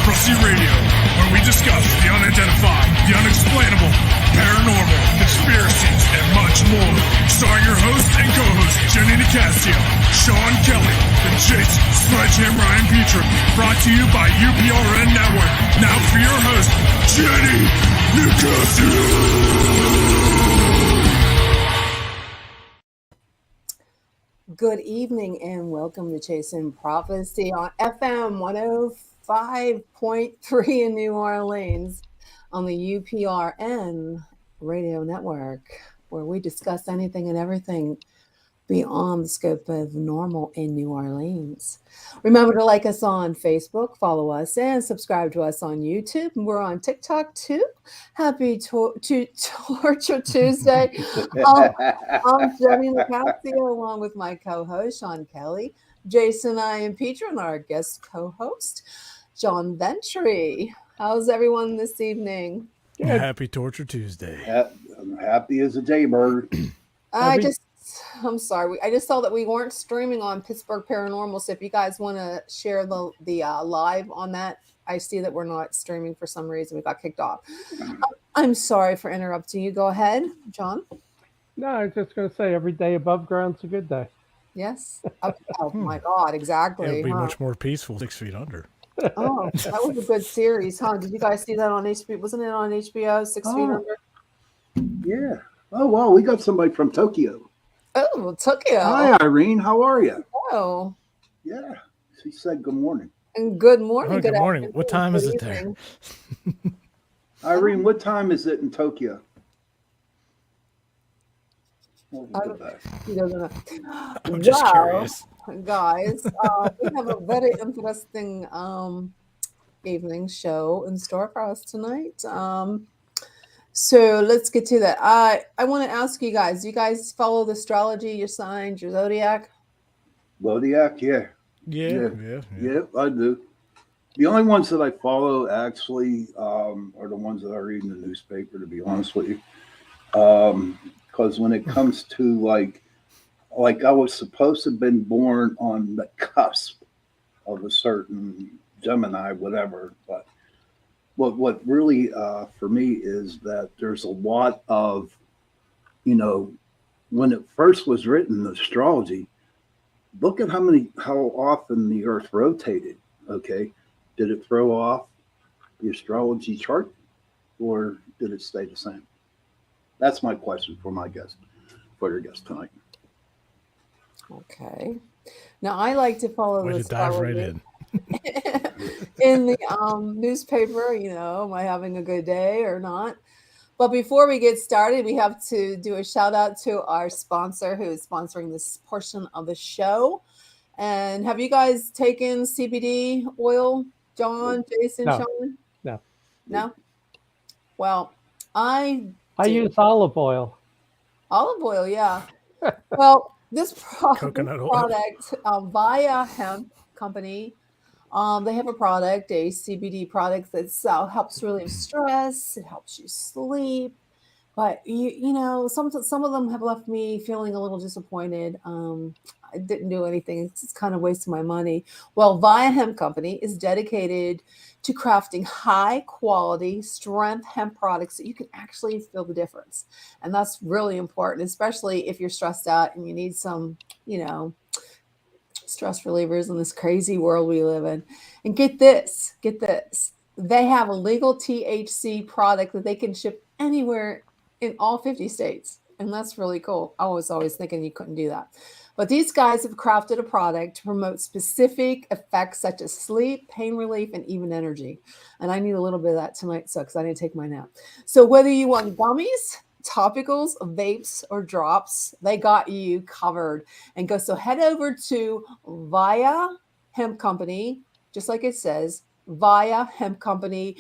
Frosty Radio, where we discuss the unidentified, the unexplainable, paranormal, conspiracies, and much more. Starring your host and co-host, Jenny Nicasio, Sean Kelly, and Jason Sledgehammer Ryan Petra. Brought to you by UPRN Network. Now for your host, Jenny Nicasio. Good evening and welcome to Chasing Prophecy on FM 105.3 in New Orleans on the UPRN radio network, where we discuss anything and everything beyond the scope of normal in New Orleans. Remember to like us on Facebook, follow us, and subscribe to us on YouTube. We're on TikTok too. Happy Torture Tuesday. I'm Jenny Nicasio along with my co-host, Sean Kelly, Jason, I, and Petra, and our guest co-host, John Ventry. How's everyone this evening? Good. Happy Torture Tuesday. I'm happy as a jaybird. I'm sorry. I just saw that we weren't streaming on Pittsburgh Paranormal. So if you guys want to share the live on that, I see that we're not streaming for some reason. We got kicked off. I'm sorry for interrupting you. Go ahead, John. No, I was just going to say every day above ground's a good day. Yes. Oh my God, exactly. It'll be much more peaceful 6 feet under. Oh, that was a good series, huh? Did you guys see that on HBO? Wasn't it on HBO, 6 feet under? Yeah. Oh, wow. We got somebody from Tokyo. Oh, Tokyo. Hi, Irene. How are you? Oh. Yeah. She said good morning. And good morning. Oh, good morning. What time is it there? Irene, what time is it in Tokyo? He doesn't know. I'm just curious. Guys, we have a very interesting evening show in store for us tonight. So let's get to that. I want to ask you guys, do you guys follow the astrology, your signs, your zodiac? Zodiac, yeah. Yeah, I do. The only ones that I follow actually are the ones that I read in the newspaper, to be honest with you. Because when it comes to like I was supposed to have been born on the cusp of a certain Gemini, whatever, but what really for me is that there's a lot of, when it first was written, astrology, look at how often the earth rotated. Okay. Did it throw off the astrology chart or did it stay the same? That's my question for your guest tonight. Okay. Now I like to follow the dive right in. in the newspaper, am I having a good day or not? But before we get started, we have to do a shout out to our sponsor who is sponsoring this portion of the show. And have you guys taken CBD oil, John, Jason, No. Sean? No. Well, I use olive oil. Olive oil, yeah. Well, this Coconut oil. product, Via Hemp Company, they have a product, a CBD product that helps relieve stress. It helps you sleep. But, some of them have left me feeling a little disappointed. I didn't do anything. It's kind of wasting my money. Well, Via Hemp Company is dedicated to crafting high-quality strength hemp products that you can actually feel the difference. And that's really important, especially if you're stressed out and you need some, stress relievers in this crazy world we live in. And get this. They have a legal THC product that they can ship anywhere in all 50 states. And that's really cool. I was always thinking you couldn't do that. But these guys have crafted a product to promote specific effects such as sleep, pain relief, and even energy. And I need a little bit of that tonight, because I didn't take my nap. So whether you want gummies, topicals, vapes, or drops, they got you covered. So head over to Via Hemp Company, just like it says, Via Hemp Company,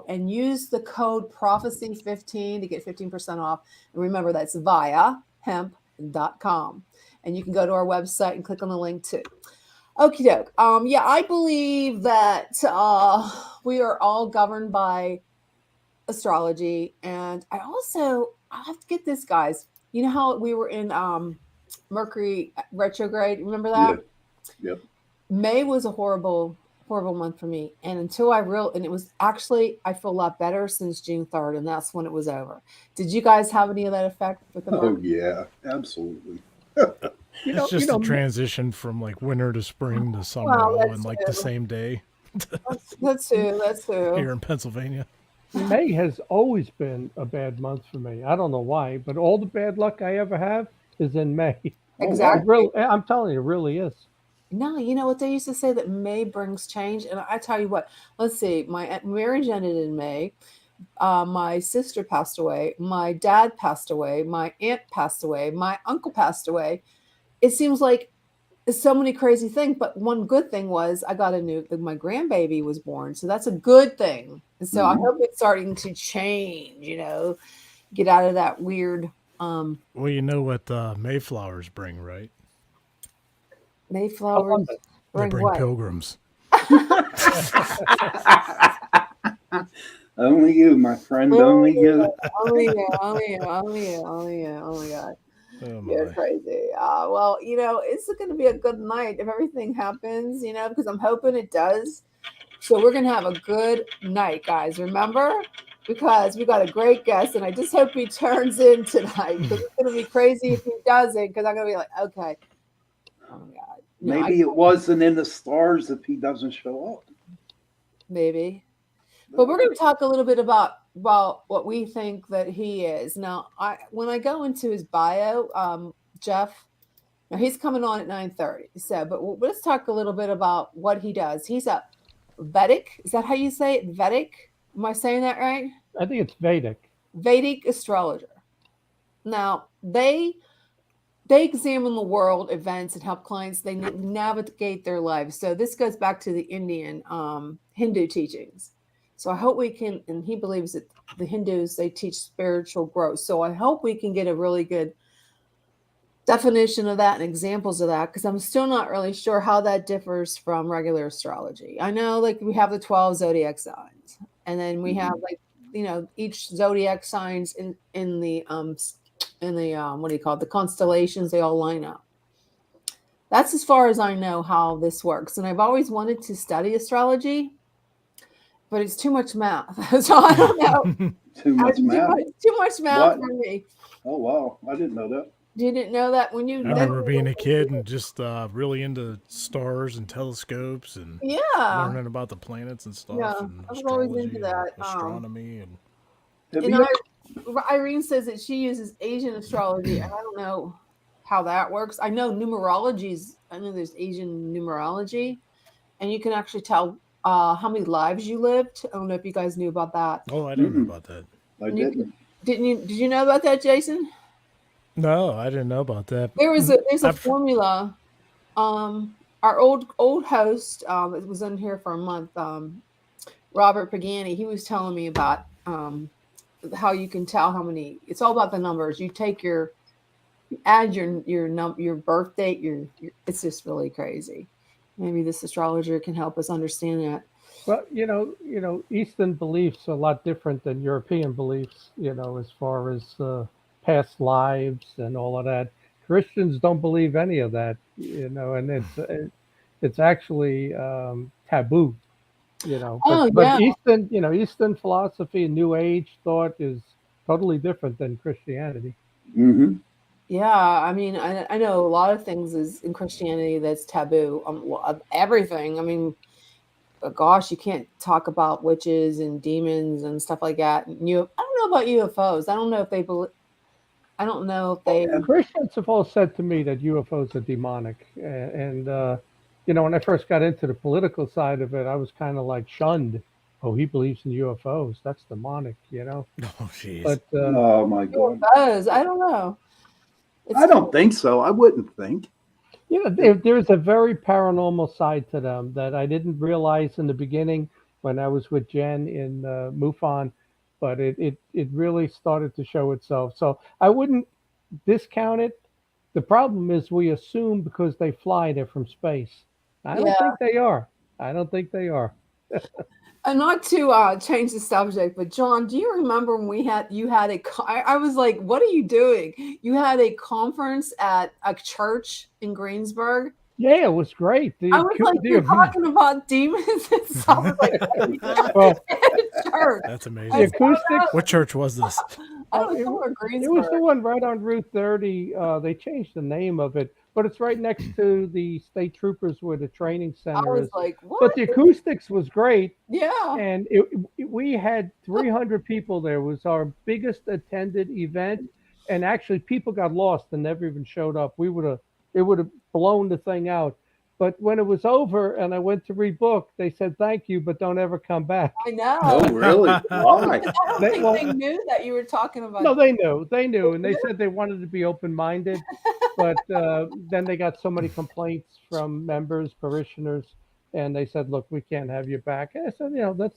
and use the code Prophecy15 to get 15% off. And remember, that's viahemp.com. And you can go to our website and click on the link too. Okie doke. I believe that we are all governed by astrology. And I have to get this, guys. You know how we were in Mercury retrograde? Remember that? Yep. May was a horrible horrible month for me. And until and it was actually, I feel a lot better since June 3rd, and that's when it was over. Did you guys have any of that effect with the Oh month? yeah, absolutely. It's just a transition from like winter to spring to summer all in like the same day That's true. here in Pennsylvania. May has always been a bad month for me. I don't know why, but all the bad luck I ever have is in May. Exactly. It really, I'm telling you, it really is. No, you know what they used to say, that May brings change. And I tell you what, let's see, my marriage ended in May. My sister passed away. My dad passed away. My aunt passed away. My uncle passed away. It seems like so many crazy things, but one good thing was I got my grandbaby was born. So that's a good thing. And so I hope it's starting to change, get out of that weird. Well, you know what Mayflowers bring, right? Mayflowers They bring what? pilgrims. Only you, my friend. Only you. Only you. Oh my God. Oh You're my. crazy. Well, it's going to be a good night if everything happens, because I'm hoping it does. So we're going to have a good night, guys. Remember? Because we got a great guest, and I just hope he turns in tonight, because it's going to be crazy if he doesn't, because I'm going to be like, okay. Oh my God. Maybe it wasn't in the stars if he doesn't show up. Maybe. But we're going to talk a little bit about what we think that he is. Now, when I go into his bio, Jeff, now he's coming on at 9:30. So, but let's talk a little bit about what he does. He's a Vedic. Is that how you say it? Vedic? Am I saying that right? I think it's Vedic. Vedic astrologer. Now, they examine the world events and help clients they navigate their lives. So this goes back to the Indian Hindu teachings. So I hope we can, and he believes that the Hindus, they teach spiritual growth. So I hope we can get a really good definition of that and examples of that, because I'm still not really sure how that differs from regular astrology. I know like we have the 12 zodiac signs, and then we have like, each zodiac signs in the what do you call it? The constellations, they all line up. That's as far as I know how this works. And I've always wanted to study astrology, but it's too much math. So I don't know. Too much math. Too much math for me. Oh wow, I didn't know that. You didn't know that when you? I remember being a kid and just really into stars and telescopes and learning about the planets and stuff. Yeah, and I was always into that. Astronomy Irene says that she uses Asian astrology, and I don't know how that works. I know I know there's Asian numerology, and you can actually tell how many lives you lived. I don't know if you guys knew about that. Oh, I didn't know about that. I didn't. Didn't you? Did you know about that, Jason? No, I didn't know about that. There's a formula. Our old host was in here for a month. Robert Pagani. He was telling me about how you can tell how many. It's all about the numbers. You take you add your birth date. It's just really crazy. Maybe this astrologer can help us understand that. Well, Eastern beliefs are a lot different than European beliefs. As far as past lives and all of that. Christians don't believe any of that. And it's actually taboo. But Eastern philosophy and New Age thought is totally different than Christianity. Mm-hmm. Yeah, I mean, I know a lot of things is in Christianity that's taboo. Everything. I mean, gosh, you can't talk about witches and demons and stuff like that. I don't know about UFOs. I don't know if they believe. I don't know if they. Christians have all said to me that UFOs are demonic, and when I first got into the political side of it, I was kind of like shunned. Oh, he believes in UFOs. That's demonic, Oh, jeez. But Oh my God. UFOs, I don't know. I don't think so. I wouldn't think. There's a very paranormal side to them that I didn't realize in the beginning when I was with Jen in MUFON, but it really started to show itself. So I wouldn't discount it. The problem is we assume because they fly, they're from space. I don't think they are. And not to change the subject, but John, do you remember when you had I was like, what are you doing? You had a conference at a church in Greensburg. Yeah, it was great. I was like, you're talking about demons and stuff. Like, well, church. That's amazing. The acoustics. What church was this? It was the one right on Route 30. They changed the name of it, but it's right next to the state troopers where the training center is. Like, what? But the acoustics was great. Yeah. And we had 300 people there. It was our biggest attended event. And actually, people got lost and never even showed up. It would have blown the thing out. But when it was over and I went to rebook, they said, thank you, but don't ever come back. I know. Oh, really? Why? I don't think they knew that you were talking about. No, they knew. And they said they wanted to be open-minded. But then they got so many complaints from members, parishioners, and they said, look, we can't have you back. And I said,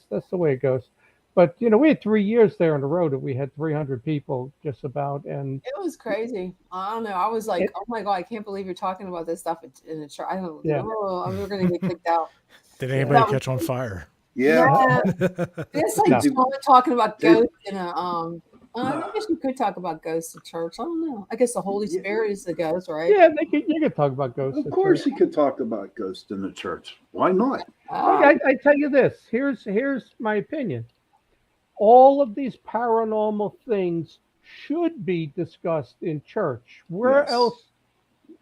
that's the way it goes. But, we had 3 years there in a row that we had 300 people just about. And it was crazy. I don't know. I was like, oh my God, I can't believe you're talking about this stuff in the church. I don't know. I'm going to get kicked out. Did anybody catch on fire? Yeah. It's like talking about ghosts in a, I guess you could talk about ghosts in church. I don't know. I guess the Holy Spirit is the ghost, right? Yeah, you could talk about ghosts. Of course you could talk about ghosts in the church. Why not? I tell you this. Here's my opinion. All of these paranormal things should be discussed in church. Where else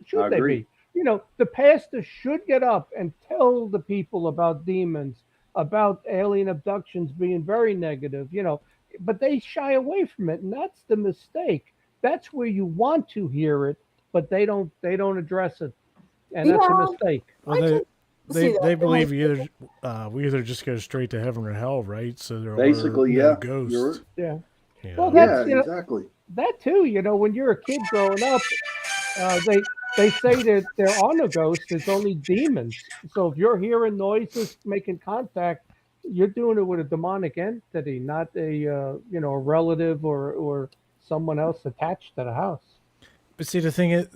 should they be? The pastor should get up and tell the people about demons, about alien abductions being very negative, but they shy away from it. And that's the mistake. That's where you want to hear it, but they don't address it. And that's a mistake. Well, they believe we either just go straight to heaven or hell, right? So there basically, are no ghosts. Well, that's exactly. That too, when you're a kid growing up, they say that there are no ghosts, there's only demons. So if you're hearing noises, making contact, you're doing it with a demonic entity, not a relative or someone else attached to the house. But see, the thing is,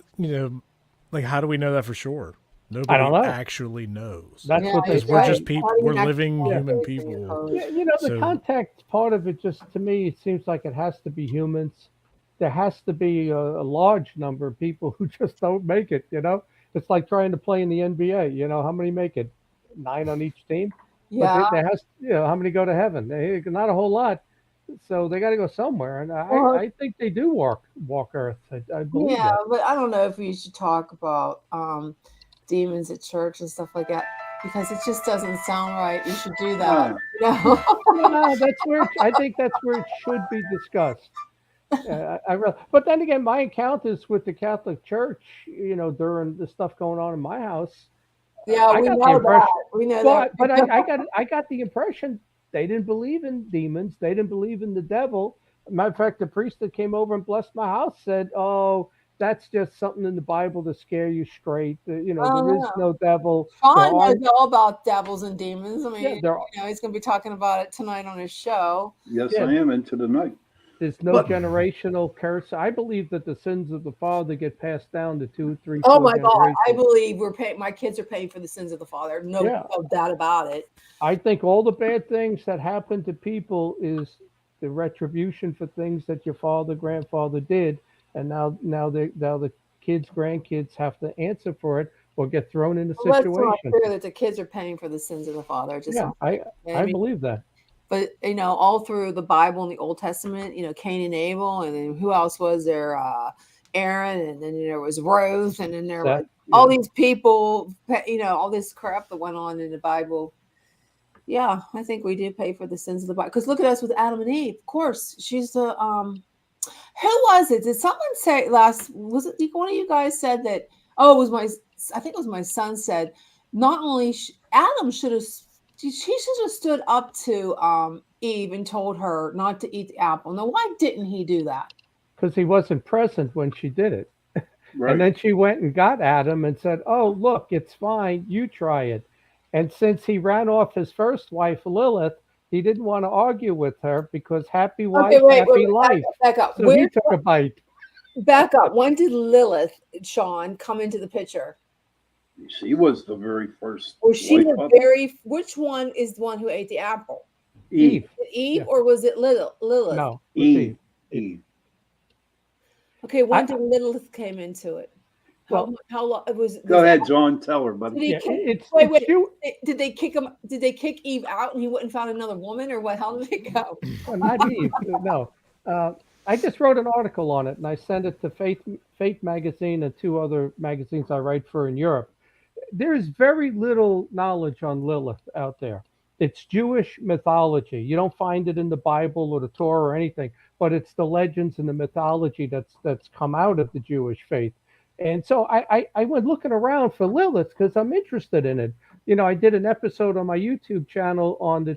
like, how do we know that for sure? Nobody actually knows. That's what we're just people. We're living human people. The contact part of it, just to me, it seems like it has to be humans. There has to be a large number of people who just don't make it. It's like trying to play in the NBA. How many make it? 9 on each team. Yeah. But there has, how many go to heaven? Not a whole lot. So they got to go somewhere, and I think they do walk Earth. I believe that. But I don't know if we should talk about demons at church and stuff like that, because it just doesn't sound right. You should do that. I think that's where it should be discussed. But then again, my encounters with the Catholic Church, during the stuff going on in my house. Yeah, we know that. We know that. But I got the impression they didn't believe in demons. They didn't believe in the devil. Matter of fact, the priest that came over and blessed my house said, "Oh, that's just something in the Bible to scare you straight. There is no devil." Sean knows all about devils and demons. I mean, he's going to be talking about it tonight on his show. Yes, I am into the night. There's no generational curse. I believe that the sins of the father get passed down to 2, 3, 4 Oh my God! I believe my kids are paying for the sins of the father. No doubt about it. I think all the bad things that happen to people is the retribution for things that your father, grandfather did, and now the kids, grandkids have to answer for it or get thrown in the situation. Let's not clear that the kids are paying for the sins of the father. I believe that. But all through the Bible and the Old Testament, Cain and Abel, and then who else was there? Aaron, and then there was Ruth, and then there were all these people. All this crap that went on in the Bible. Yeah, I think we do pay for the sins of the Bible. Because look at us with Adam and Eve. Of course, she's the Who was it? Did someone say was it one of you guys said that? Oh, it was I think it was my son said. Not only Adam should have. She should have stood up to Eve and told her not to eat the apple. Now, why didn't he do that? Because he wasn't present when she did it. Right. And then she went and got Adam and said, "Oh, look, it's fine. You try it." And since he ran off his first wife, Lilith, he didn't want to argue with her because happy wife, happy life. Back up. So he took a bite. Back up. When did Lilith, Sean, come into the picture? She was the very first. Was she which one is the one who ate the apple? Eve. Or was it Lilith? No. Eve. Okay, when did Lilith came into it? How long it was? Go ahead, John. Tell her, buddy. Did they kick him? Did they kick Eve out and he went and found another woman, or what? How did it go? Well, not Eve. No. I just wrote an article on it and I sent it to Fate magazine and 2 other magazines I write for in Europe. There's very little knowledge on Lilith out there. It's Jewish mythology. You don't find it in the Bible or the Torah or anything, but it's the legends and the mythology that's come out of the Jewish faith. And so I went looking around for Lilith because I'm interested in it. You know, I did an episode on my YouTube channel on the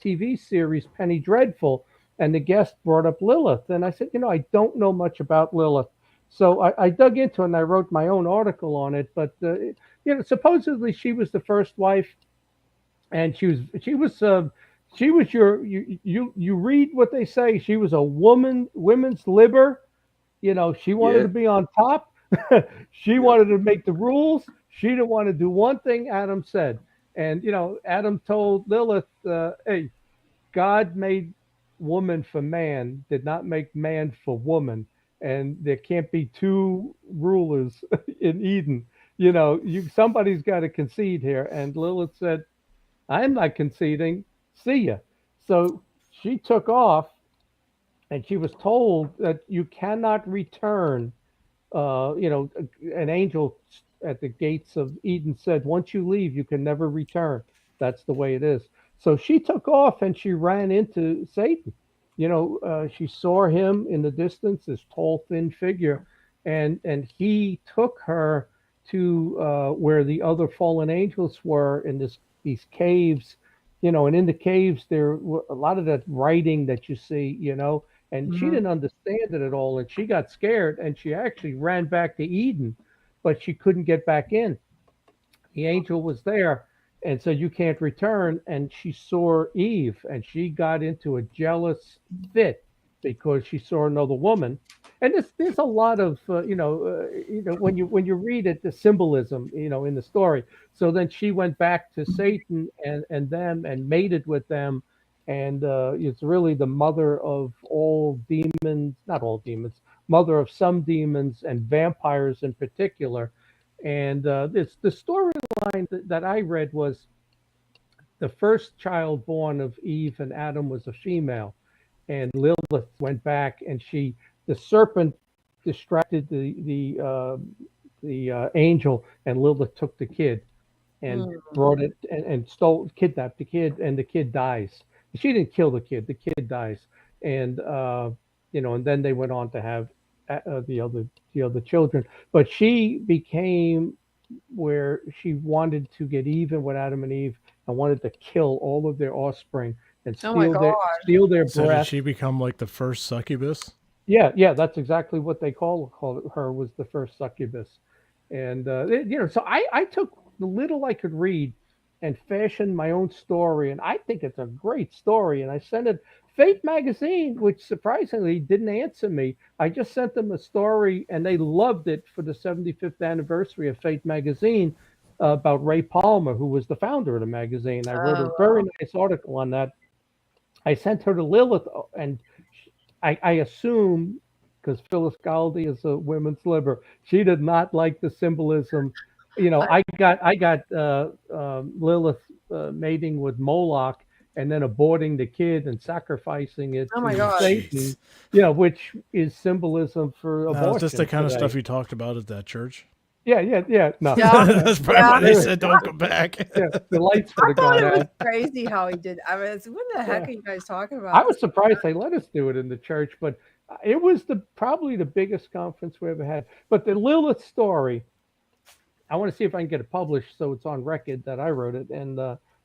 TV series Penny Dreadful, and the guest brought up Lilith. And I said, you know, I don't know much about Lilith. So I dug into it and I wrote my own article on it. But, you know, supposedly she was the first wife. And she was you read what they say. She was a women's liber. You know, she wanted to be on top. She wanted to make the rules. She didn't want to do one thing Adam said. And, you know, Adam told Lilith, hey, God made woman for man, did not make man for woman. And there can't be 2 rulers in Eden. You know, somebody's got to concede here. And Lilith said, I'm not conceding. See ya. So she took off, and she was told that you cannot return. You know, an angel at the gates of Eden said, once you leave, you can never return. That's the way it is. So she took off and she ran into Satan. You know, she saw him in the distance, this tall, thin figure, and he took her to where the other fallen angels were in these caves, you know, and in the caves there were a lot of that writing that you see, you know, and she didn't understand it at all, and she got scared and she actually ran back to Eden, but she couldn't get back in. The angel was there and said, you can't return, and she saw Eve and she got into a jealous fit because she saw another woman. And there's a lot of you know when you read it, the symbolism, you know, in the story. So then she went back to Satan and them and mated with them, and it's really the mother of all demons, not all demons, mother of some demons and vampires in particular. And the storyline that I read was the first child born of Eve and Adam was a female, and Lilith went back and the serpent distracted the angel, and Lilith took the kid and brought it and kidnapped the kid, and the kid dies. She didn't kill the kid dies. And you know, and then they went on to have the other children. But she became where she wanted to get even with Adam and Eve and wanted to kill all of their offspring and steal their breath. So did she become like the first succubus? Yeah, that's exactly what they called her, was the first succubus. And you know, so I took the little I could read and fashioned my own story, and I think it's a great story. And I sent it Fate magazine, which surprisingly didn't answer me. I just sent them a story, and they loved it for the 75th anniversary of Fate magazine about Ray Palmer, who was the founder of the magazine. I wrote a very nice article on that. I sent her to Lilith, and I assume, because Phyllis Galdi is a women's liber, she did not like the symbolism. You know, I got Lilith mating with Moloch and then aborting the kid and sacrificing it to Satan, you know, which is symbolism for abortion. Just the kind of stuff you talked about at that church. Yeah. No. That's probably why they said don't come back. The lights would have gone out. It was crazy how he did. I mean, what the heck are you guys talking about? I was surprised they let us do it in the church, but it was probably the biggest conference we ever had. But the Lilith story, I want to see if I can get it published so it's on record that I wrote it, and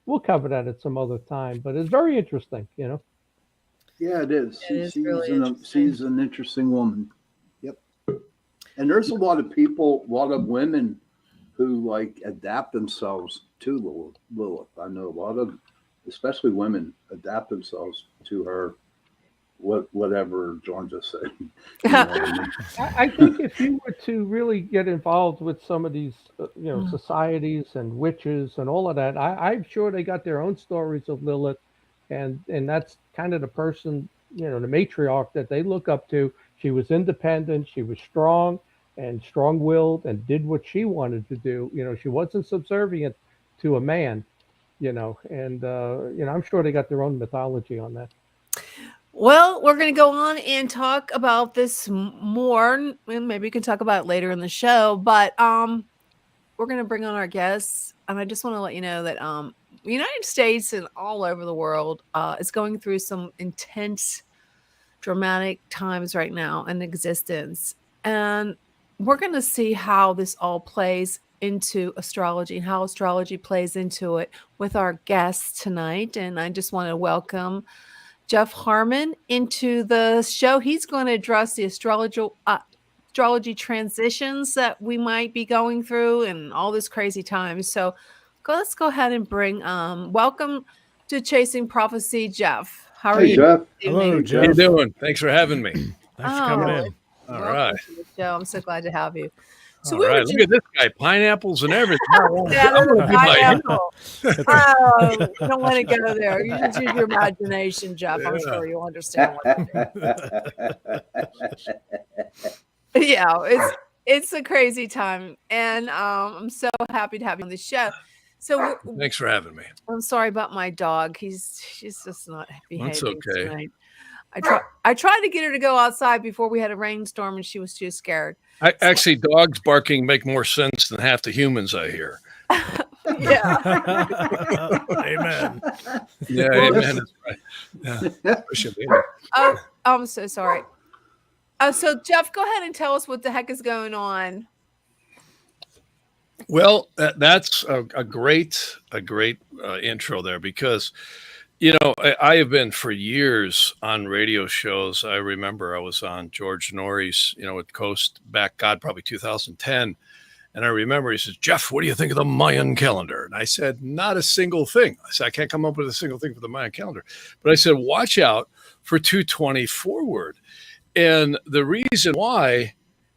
we'll cover that at some other time. But it's very interesting, you know. Yeah, it is. She's an interesting woman. Yep. And there's a lot of women who like adapt themselves to Lilith. I know a lot of, especially women, adapt themselves to her. Whatever John just said. You know what I mean? I think if you were to really get involved with some of these, you know, societies and witches and all of that, I'm sure they got their own stories of Lilith, and that's kind of the person, you know, the matriarch that they look up to. She was independent, she was strong, and strong-willed and did what she wanted to do. She wasn't subservient to a man, and I'm sure they got their own mythology on that. Well, we're going to go on and talk about this more, and maybe we can talk about it later in the show, but we're going to bring on our guests, and I just want to let you know that the United States and all over the world is going through some intense, dramatic times right now in existence, and we're going to see how this all plays into astrology and how astrology plays into it with our guests tonight. And I just want to welcome Jeff Harmon into the show. He's going to address the astrology transitions that we might be going through and all this crazy time. So let's go ahead and bring welcome to Chasing Prophecy, Jeff. How are you? Jeff. Hello, Jeff. How you doing? Thanks for having me. Thanks for coming in. All right. To the show. I'm so glad to have you. So All right. Look at this guy, pineapples and everything. Pineapple. Don't let it go there. You just use your imagination, Jeff. I'm sure you'll understand what I mean. Yeah, it's a crazy time, and I'm so happy to have you on the show. So thanks for having me. I'm sorry about my dog. She's just not behaving. That's okay. Tonight. I tried to get her to go outside before we had a rainstorm, and she was too scared. Actually, dogs barking make more sense than half the humans I hear. Yeah. Amen. Yeah, amen. That's right. Yeah. Oh, I'm so sorry. So Jeff, go ahead and tell us what the heck is going on. Well, that's a great intro there, because I have been for years on radio shows. I remember I was on George Norrie's, at Coast back, probably 2010. And I remember he says, Jeff, what do you think of the Mayan calendar? And I said, not a single thing. I said, I can't come up with a single thing for the Mayan calendar. But I said, watch out for 220 forward. And the reason why,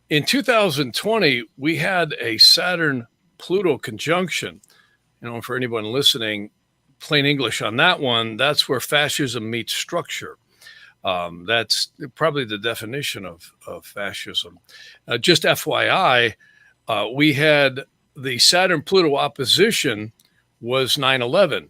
in 2020, we had a Saturn-Pluto conjunction. For anyone listening, plain English on that one, that's where fascism meets structure. That's probably the definition of fascism. Just FYI, we had the Saturn-Pluto opposition was 9/11.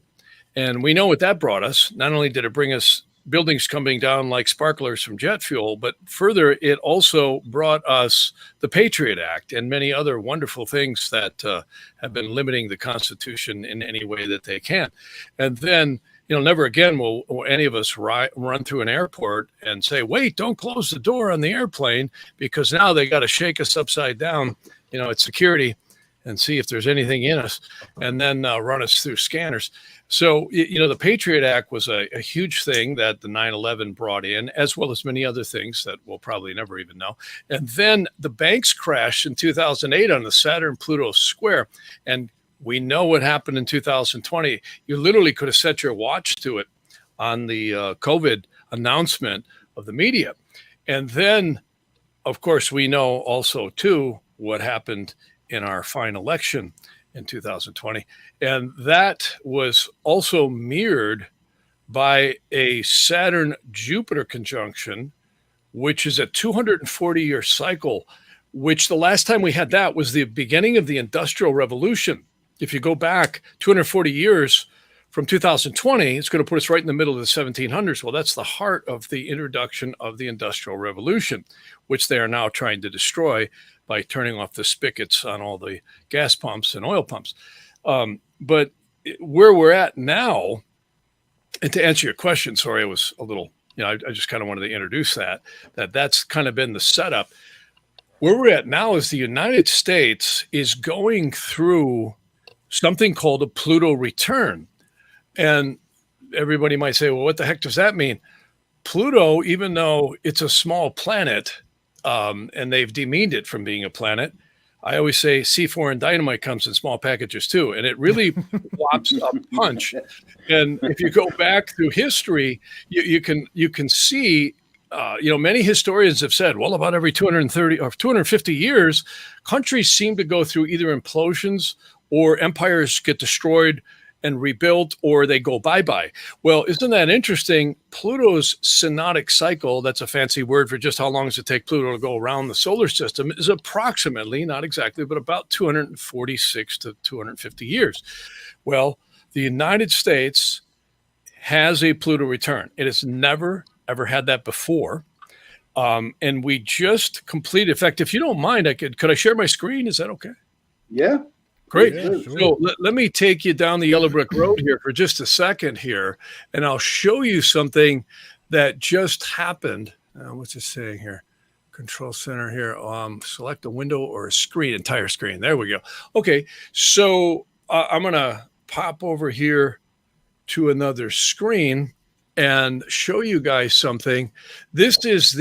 And we know what that brought us. Not only did it bring us buildings coming down like sparklers from jet fuel, but further, it also brought us the Patriot Act and many other wonderful things that have been limiting the Constitution in any way that they can. And then, never again will any of us run through an airport and say, wait, don't close the door on the airplane, because now they got to shake us upside down, at security, and see if there's anything in us, and then run us through scanners. So, the Patriot Act was a huge thing that the 9/11 brought in, as well as many other things that we'll probably never even know. And then the banks crashed in 2008 on the Saturn-Pluto square. And we know what happened in 2020. You literally could have set your watch to it on the COVID announcement of the media. And then, of course, we know also, too, what happened in our fine election in 2020. And that was also mirrored by a Saturn-Jupiter conjunction, which is a 240-year cycle, which the last time we had that was the beginning of the Industrial Revolution. If you go back 240 years from 2020, it's going to put us right in the middle of the 1700s. Well, that's the heart of the introduction of the Industrial Revolution, which they are now trying to destroy by turning off the spigots on all the gas pumps and oil pumps. But where we're at now, and to answer your question, sorry, I was a little, I just kind of wanted to introduce that's kind of been the setup. Where we're at now is the United States is going through something called a Pluto Return. And everybody might say, well, what the heck does that mean? Pluto, even though it's a small planet, and they've demeaned it from being a planet, I always say C4 and dynamite comes in small packages too, and it really whops a punch. And if you go back through history, you can see, many historians have said, well, about every 230 or 250 years, countries seem to go through either implosions or empires get destroyed, and rebuilt, or they go bye-bye. Well, isn't that interesting? Pluto's synodic cycle, that's a fancy word for just how long does it take Pluto to go around the solar system, is approximately, not exactly, but about 246 to 250 years. Well, the United States has a Pluto return. It has never, ever had that before. And we just completed, in fact, if you don't mind, could I share my screen? Is that okay? Yeah. Great. Yeah, sure. So let me take you down the yellow brick road here for just a second here, and I'll show you something that just happened. What's it saying here? Control center here. Select a window or a screen, entire screen. There we go. Okay. So I'm going to pop over here to another screen and show you guys something. This is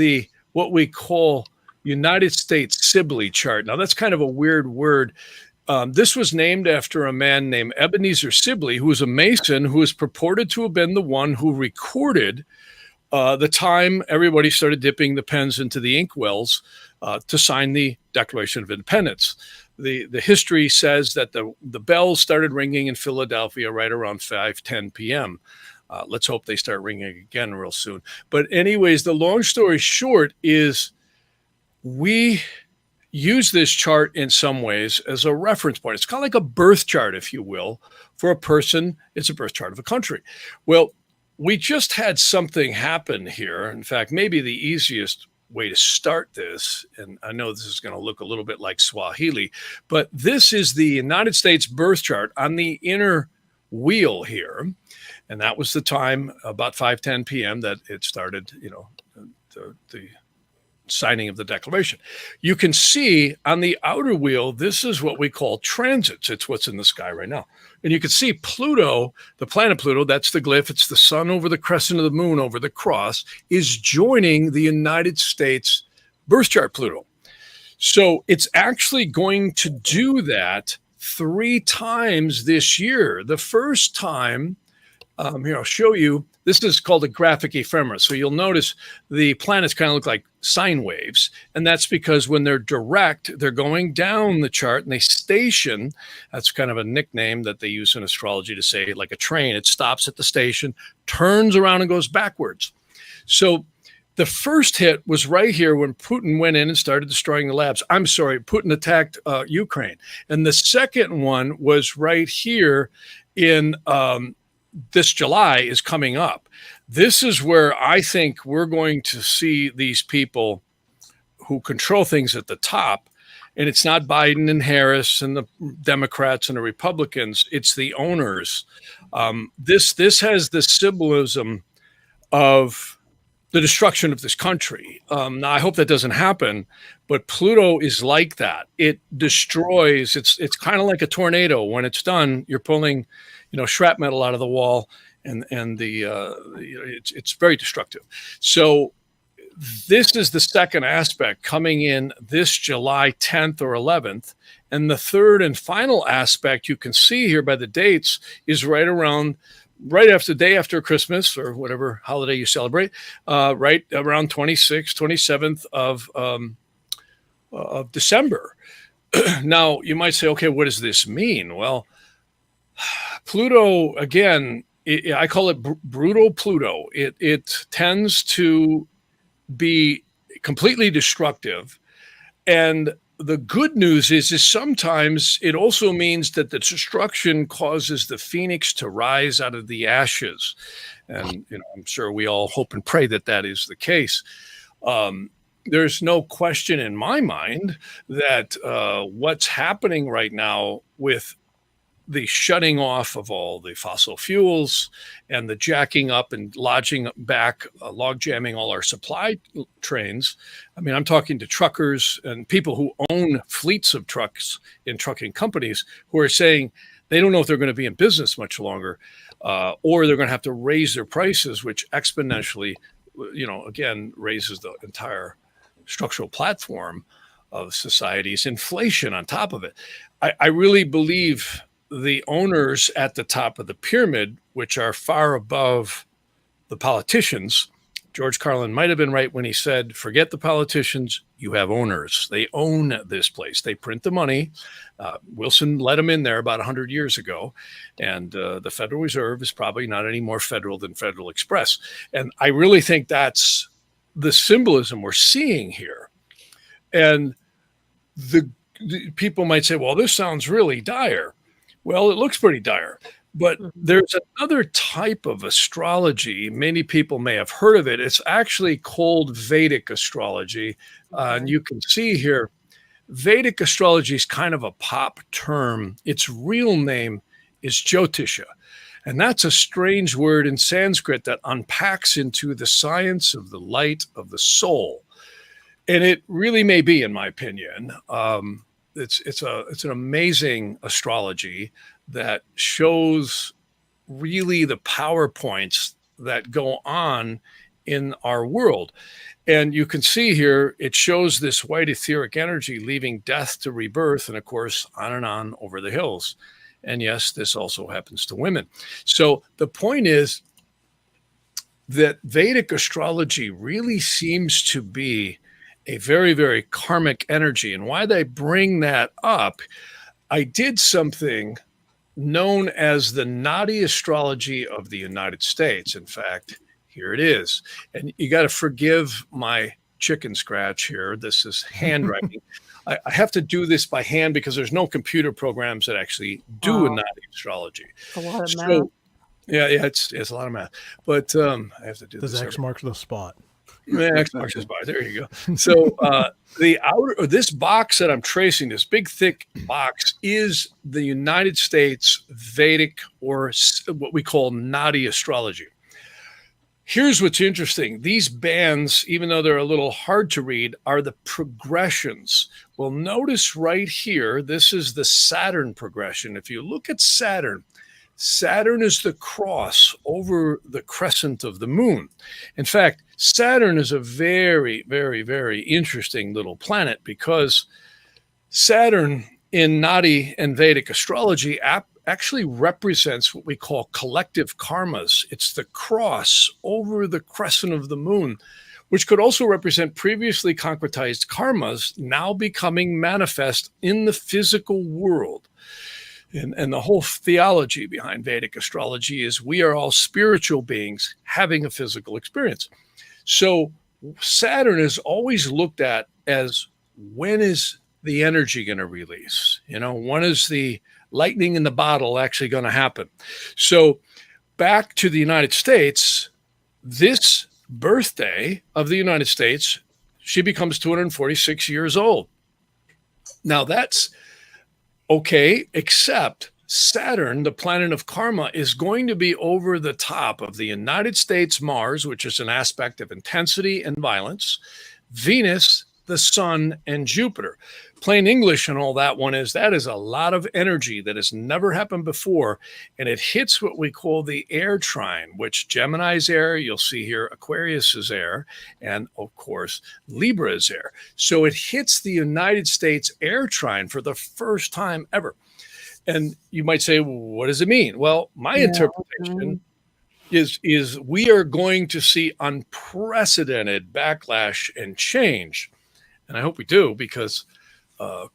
what we call United States Sibley chart. Now that's kind of a weird word. This was named after a man named Ebenezer Sibley, who was a Mason who is purported to have been the one who recorded the time everybody started dipping the pens into the inkwells to sign the Declaration of Independence. The history says that the bells started ringing in Philadelphia right around 5:10 p.m. Let's hope they start ringing again real soon. But anyways, the long story short is we use this chart in some ways as a reference point. It's kind of like a birth chart, if you will, for a person. It's a birth chart of a country. Well, we just had something happen here. In fact, maybe the easiest way to start this, and I know this is going to look a little bit like Swahili, but this is the United States birth chart on the inner wheel here. And that was the time, about 5:10 p.m., that it started, the signing of the Declaration. You can see on the outer wheel, this is what we call transits. It's what's in the sky right now. And you can see Pluto, the planet Pluto, that's the glyph. It's the sun over the crescent of the moon over the cross, is joining the United States birth chart Pluto. So it's actually going to do that 3 times this year. The first time, here, I'll show you. This is called a graphic ephemera. So you'll notice the planets kind of look like sine waves. And that's because when they're direct, they're going down the chart and they station. That's kind of a nickname that they use in astrology to say, like a train. It stops at the station, turns around and goes backwards. So the first hit was right here when Putin went in and started destroying the labs. I'm sorry, Putin attacked Ukraine. And the second one was right here in this July is coming up. This is where I think we're going to see these people who control things at the top. And it's not Biden and Harris and the Democrats and the Republicans. It's the owners. This has the symbolism of the destruction of this country. Now, I hope that doesn't happen, but Pluto is like that. It destroys. It's kind of like a tornado. When it's done, you're pulling shrapnel out of the wall, and it's very destructive. So this is the second aspect coming in this July 10th or 11th. And the third and final aspect you can see here by the dates is right after the day after Christmas or whatever holiday you celebrate, right around 26th, 27th of December. Now, you might say, okay, what does this mean? Well, Pluto, again, I call it brutal Pluto. It tends to be completely destructive. And the good news is sometimes it also means that the destruction causes the phoenix to rise out of the ashes. And I'm sure we all hope and pray that that is the case. There's no question in my mind that what's happening right now with the shutting off of all the fossil fuels and the jacking up and lodging back, log jamming all our supply trains. I mean, I'm talking to truckers and people who own fleets of trucks in trucking companies who are saying they don't know if they're going to be in business much longer, or they're going to have to raise their prices, which exponentially, again, raises the entire structural platform of society's inflation on top of it. I really believe the owners at the top of the pyramid, which are far above the politicians, George Carlin might have been right when he said, forget the politicians, you have owners. They own this place. They print the money. Wilson let them in there about 100 years ago. And the Federal Reserve is probably not any more federal than Federal Express. And I really think that's the symbolism we're seeing here. And the people might say, well, this sounds really dire. Well, it looks pretty dire. But there's another type of astrology. Many people may have heard of it. It's actually called Vedic astrology. And you can see here, Vedic astrology is kind of a pop term. Its real name is Jyotisha. And that's a strange word in Sanskrit that unpacks into the science of the light of the soul. And it really may be, in my opinion. It's an amazing astrology that shows really the power points that go on in our world. And you can see here, it shows this white etheric energy leaving death to rebirth, and of course, on and on over the hills. And yes, this also happens to women. So the point is that Vedic astrology really seems to be a very, very karmic energy. And why they bring that up, I did something known as the Naadi astrology of the United States. In fact, here it is. And you got to forgive my chicken scratch here. This is handwriting. I have to do this by hand because there's no computer programs that actually do a Naadi astrology. It's a lot of math. Yeah, it's a lot of math. But I have to do this. X marks the spot. X marks the spot. There you go. So the outer, this box that I'm tracing, this big thick box, is the United States Vedic, or what we call Naadi astrology. Here's what's interesting. These bands, even though they're a little hard to read, are the progressions. Well, notice right here, this is the Saturn progression. If you look at Saturn, Saturn is the cross over the crescent of the moon. In fact, Saturn is a very, very, very interesting little planet because Saturn in Naadi and Vedic astrology actually represents what we call collective karmas. It's the cross over the crescent of the moon, which could also represent previously concretized karmas now becoming manifest in the physical world. And the whole theology behind Vedic astrology is we are all spiritual beings having a physical experience. So Saturn is always looked at as, when is the energy going to release? When is the lightning in the bottle actually going to happen? So back to the United States, this birthday of the United States, she becomes 246 years old. Now that's okay, except Saturn, the planet of karma, is going to be over the top of the United States Mars, which is an aspect of intensity and violence, Venus, the Sun, and Jupiter. Plain English and all that one is, that is a lot of energy that has never happened before, and it hits what we call the air trine, which Gemini's air, you'll see here Aquarius is air, and of course Libra is air. So it hits the United States air trine for the first time ever. And you might say, well, what does it mean? Well, my interpretation is we are going to see unprecedented backlash and change. And I hope we do, because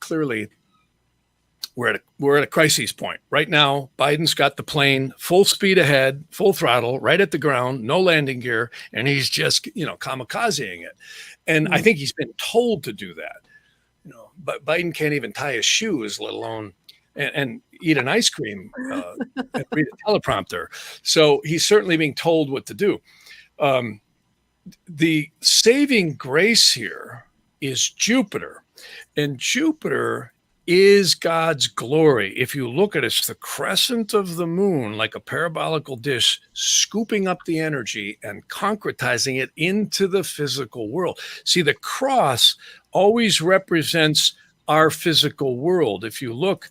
clearly we're at a crisis point. Right now, Biden's got the plane full speed ahead, full throttle, right at the ground, no landing gear, and he's just, kamikazing it. And I think he's been told to do that. But Biden can't even tie his shoes, let alone and eat an ice cream and read a teleprompter. So he's certainly being told what to do. The saving grace here is Jupiter. And Jupiter is God's glory. If you look at it, it's the crescent of the moon, like a parabolical dish, scooping up the energy and concretizing it into the physical world. See, the cross always represents our physical world. If you look,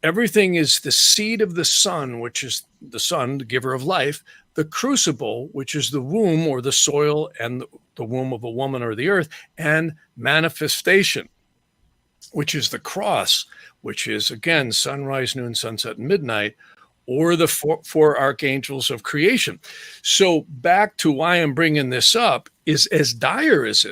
everything is the seed of the sun, which is the sun, the giver of life, the crucible, which is the womb or the soil and the womb of a woman or the earth, and manifestation, which is the cross, which is, again, sunrise, noon, sunset, and midnight, or the four archangels of creation. So back to why I'm bringing this up is, as dire as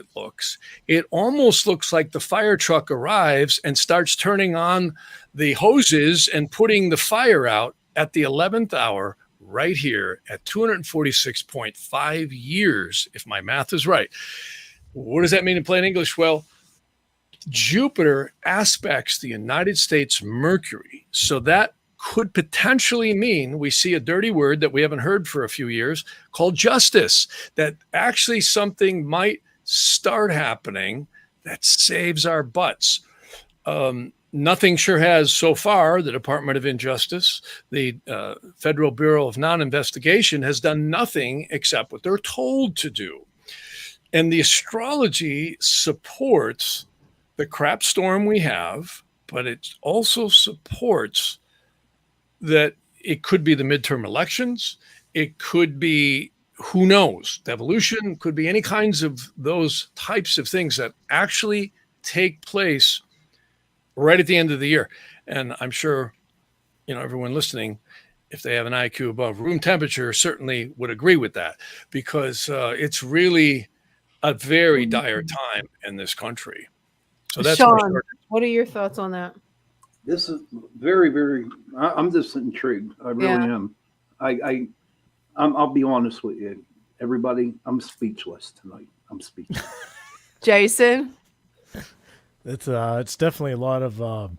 it almost looks like the fire truck arrives and starts turning on the hoses and putting the fire out at the 11th hour right here at 246.5 years, if my math is right. What does that mean in plain English? Well, Jupiter aspects the United States Mercury. So that could potentially mean we see a dirty word that we haven't heard for a few years called justice, that actually something might start happening that saves our butts. Nothing sure has so far. The Department of Injustice, the Federal Bureau of Non-Investigation has done nothing except what they're told to do. And the astrology supports the crap storm we have, but it also supports that it could be the midterm elections. It could be, who knows, devolution, could be any kinds of those types of things that actually take place right at the end of the year. And I'm sure, everyone listening, if they have an IQ above room temperature, certainly would agree with that, because it's really a very dire time in this country. So that's Sean, what are your thoughts on that? This is very, very. I'm just intrigued. I really am. I'll be honest with you, everybody. I'm speechless tonight. I'm speechless. Jason, it's definitely a lot of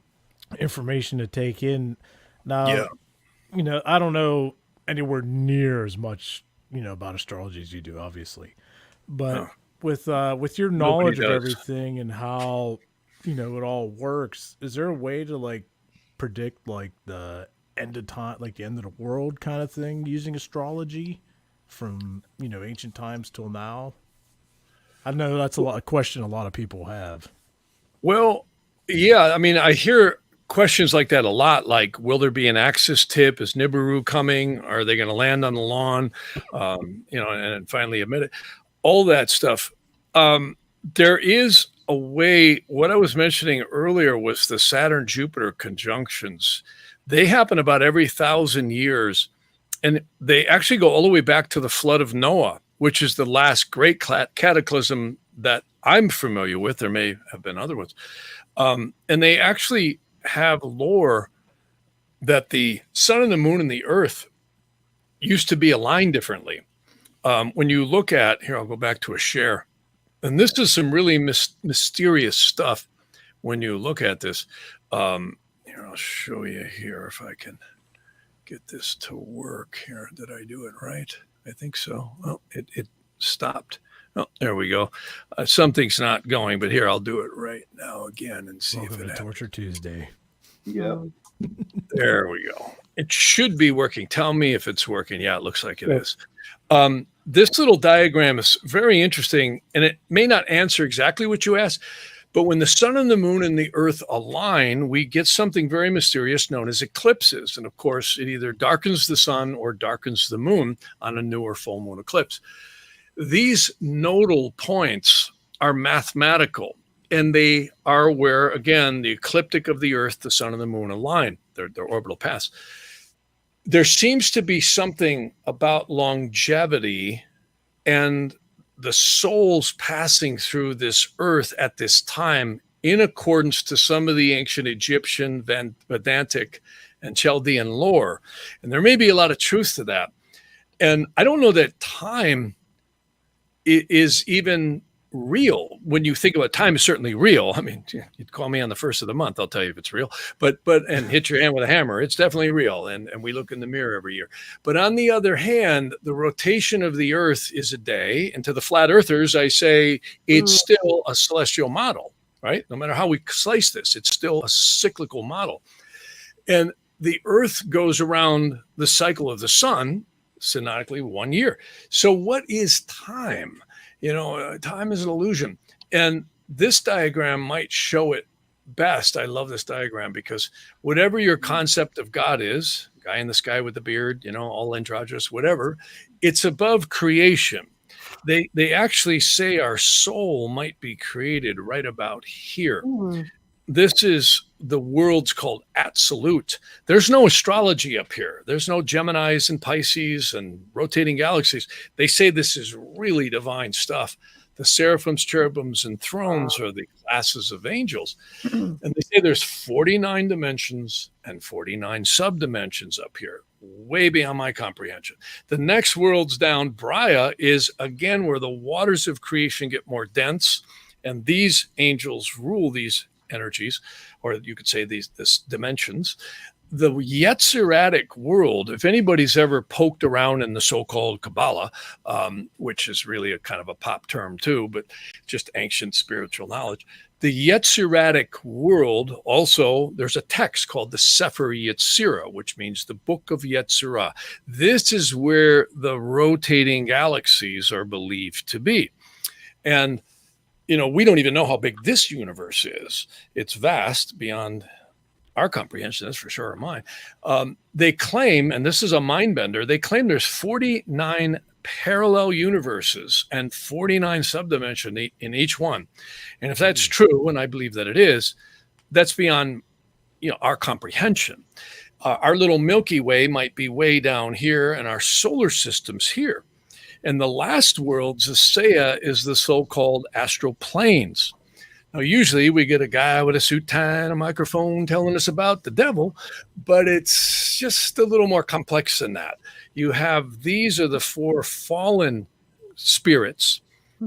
information to take in. Now, I don't know anywhere near as much about astrology as you do, obviously, but with your knowledge of everything and how it all works, is there a way to predict the end of time, the end of the world kind of thing, using astrology from ancient times till now? I know that's a question a lot of people have. Well, yeah, I mean, I hear questions like that a lot, like, will there be an axis tip? Is Nibiru coming? Are they going to land on the lawn? And finally admit it. All that stuff. There is a way. What I was mentioning earlier was the Saturn-Jupiter conjunctions. They happen about every 1,000 years, and they actually go all the way back to the flood of Noah, which is the last great cataclysm that I'm familiar with. There may have been other ones. And they actually have lore that the sun and the moon and the earth used to be aligned differently. When you look at, here, I'll go back to a share. And this is some really mysterious stuff when you look at this. Here, I'll show you here if I can get this to work here. Did I do it right? I think so. Oh, it stopped. Oh, there we go. Something's not going, but here, I'll do it right now again and see if it happens. Torture Tuesday. Yeah. There we go. It should be working. Tell me if it's working. Yeah, it looks like it is. This little diagram is very interesting, and it may not answer exactly what you asked, but when the sun and the moon and the earth align, we get something very mysterious known as eclipses. And of course, it either darkens the sun or darkens the moon on a new or full moon eclipse. These nodal points are mathematical, and they are where, again, the ecliptic of the earth, the sun and the moon align, their orbital paths. There seems to be something about longevity and the souls passing through this earth at this time in accordance to some of the ancient Egyptian, Vedantic, and Chaldean lore. And there may be a lot of truth to that. And I don't know that time is even real. When you think about time, is certainly real. I mean, you'd call me on the first of the month, I'll tell you if it's real, but and hit your hand with a hammer, it's definitely real. And we look in the mirror every year. But on the other hand, the rotation of the earth is a day. And to the flat earthers, I say it's still a celestial model, right? No matter how we slice this, it's still a cyclical model. And the earth goes around the cycle of the sun synodically 1 year. So what is time? Time is an illusion. And this diagram might show it best. I love this diagram because whatever your concept of God is, guy in the sky with the beard, all androgynous, whatever, it's above creation. They actually say our soul might be created right about here. this is the world's called absolute. There's no astrology up here. There's no Geminis and Pisces and rotating galaxies. They say this is really divine stuff. The seraphims, cherubims, and thrones are the classes of angels. And they say there's 49 dimensions and 49 subdimensions up here, way beyond my comprehension. The next world's down, Braya, is again where the waters of creation get more dense. And these angels rule these energies, or you could say these dimensions. The Yetziratic world, if anybody's ever poked around in the so-called Kabbalah, which is really a kind of a pop term too, but just ancient spiritual knowledge, the Yetziratic world, also, there's a text called the Sefer Yetzirah, which means the Book of Yetzirah. This is where the rotating galaxies are believed to be. And, you know, we don't even know how big this universe is. It's vast beyond our comprehension, that's for sure, or mine. They claim, and this is a mind bender, they claim there's 49 parallel universes and 49 subdimensions in each one. And if that's true, and I believe that it is, that's beyond, you know, our comprehension. Our little Milky Way might be way down here, and our solar system's here. And the last world, Zasea, is the so-called astral planes. Now, usually we get a guy with a suit tie and a microphone telling us about the devil, but it's just a little more complex than that. You have, these are the 4 fallen spirits,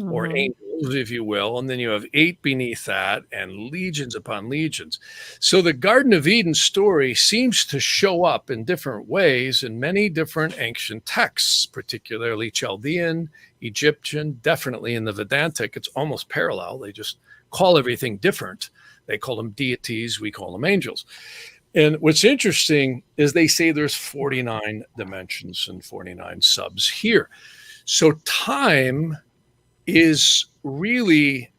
or angels, if you will, and then you have 8 beneath that and legions upon legions. So the Garden of Eden story seems to show up in different ways in many different ancient texts, particularly Chaldean, Egyptian, definitely in the Vedantic. It's almost parallel. They just call everything different. They call them deities. We call them angels. And what's interesting is they say there's 49 dimensions and 49 subs here. So time is really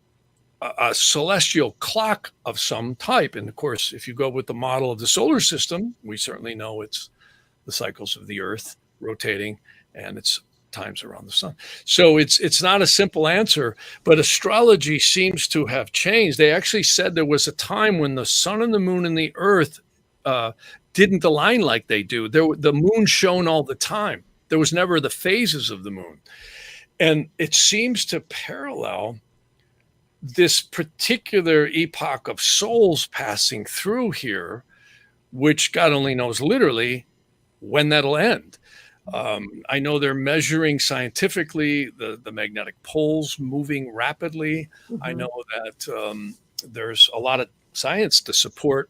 a celestial clock of some type. And of course, if you go with the model of the solar system, we certainly know it's the cycles of the earth rotating and its times around the sun. So it's not a simple answer, but astrology seems to have changed. They actually said there was a time when the sun and the moon and the earth didn't align like they do. The moon shone all the time. There was never the phases of the moon. And it seems to parallel this particular epoch of souls passing through here, which God only knows literally when that'll end. I know they're measuring scientifically the magnetic poles moving rapidly. I know that there's a lot of science to support.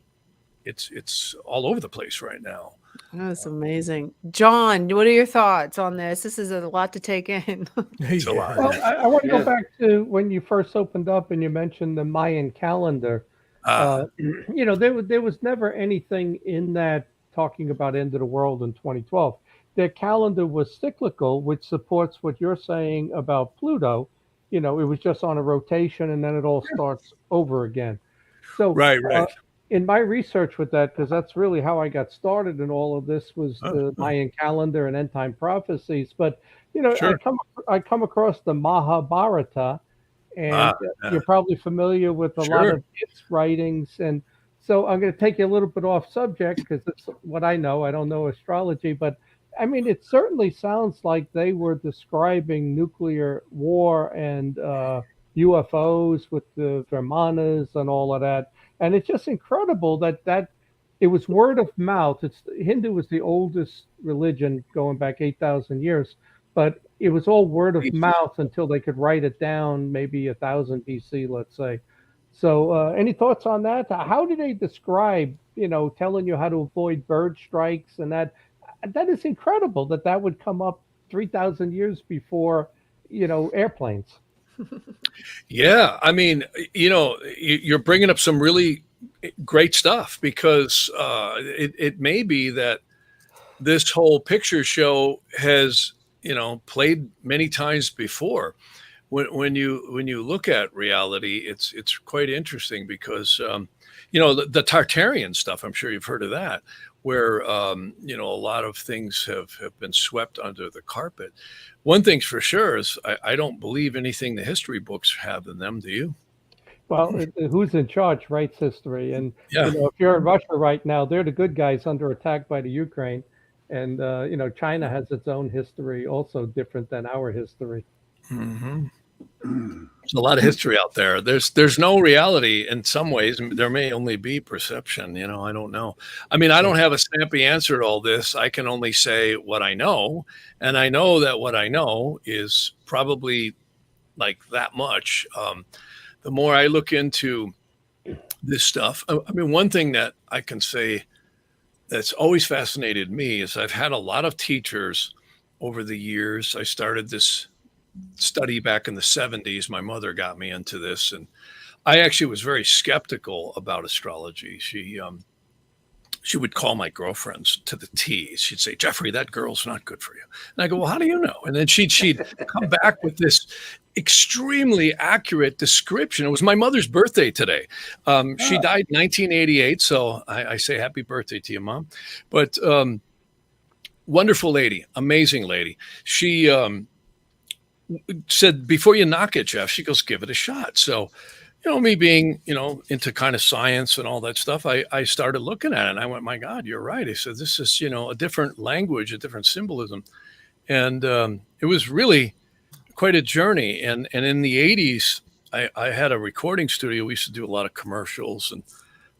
It's all over the place right now. That's amazing. John, what are your thoughts on this? This is a lot to take in. It's a lot. Well, I want to go back to when you first opened up and you mentioned the Mayan calendar. You know, there was never anything in that talking about end of the world in 2012. Their calendar was cyclical, which supports what you're saying about Pluto. You know, it was just on a rotation and then it all starts over again. So right. In my research with that, because that's really how I got started in all of this, was the Mayan calendar and end time prophecies. But you know, Sure. I come across the Mahabharata, and you're probably familiar with a lot of its writings. And so I'm going to take you a little bit off subject because it's what I know. I don't know astrology, but I mean, it certainly sounds like they were describing nuclear war and UFOs with the Brahmanas and all of that. And it's just incredible that it was word of mouth. Hindu was the oldest religion going back 8,000 years, but it was all word of mouth until they could write it down, maybe 1000 BC, let's say. So any thoughts on that? How do they describe, you know, telling you how to avoid bird strikes and that? That is incredible that would come up 3,000 years before, you know, airplanes. Yeah, I mean, you know, you're bringing up some really great stuff because it may be that this whole picture show has, you know, played many times before. When you look at reality, it's quite interesting because you know, the Tartarian stuff. I'm sure you've heard of that, where you know, a lot of things have been swept under the carpet. One thing's for sure is I don't believe anything the history books have in them. Do you? Well, who's in charge writes history, and Yeah. if you're in Russia right now, they're the good guys under attack by the Ukraine, and China has its own history, also different than our history. Mm-hmm. There's a lot of history out there. There's no reality in some ways. There may only be perception. I don't know. I mean, I don't have a snappy answer to all this. I can only say what I know, and I know that what I know is probably like that much. The more I look into this stuff, I mean, one thing that I can say that's always fascinated me is I've had a lot of teachers over the years. I started this study back in the 70s. My mother got me into this, and I actually was very skeptical about astrology. She would call my girlfriends to the T. She'd say, "Jeffrey, that girl's not good for you." And I go, "Well, how do you know?" And then she'd come back with this extremely accurate description. It was my mother's birthday today. She died in 1988, so I say happy birthday to you, Mom. But wonderful lady, amazing lady. She said, "Before you knock it, Jeff," she goes, "give it a shot." So, me being, into kind of science and all that stuff, I started looking at it and I went, "My God, you're right." I said, "This is, a different language, a different symbolism." And it was really quite a journey. And in the 80s, I had a recording studio. We used to do a lot of commercials, and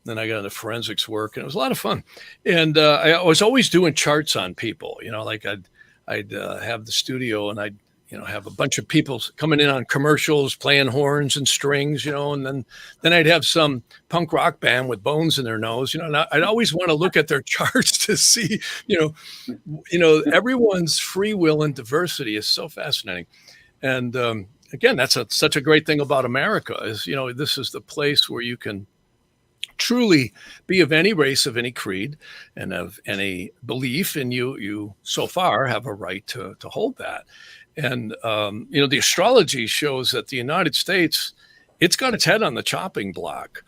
then I got into forensics work, and it was a lot of fun. And I was always doing charts on people, like I'd have the studio, and I'd have a bunch of people coming in on commercials, playing horns and strings, and then I'd have some punk rock band with bones in their nose, and I'd always want to look at their charts to see, everyone's free will and diversity is so fascinating. And again, that's such a great thing about America is, this is the place where you can truly be of any race, of any creed, and of any belief, and you so far have a right to hold that. And, the astrology shows that the United States, it's got its head on the chopping block.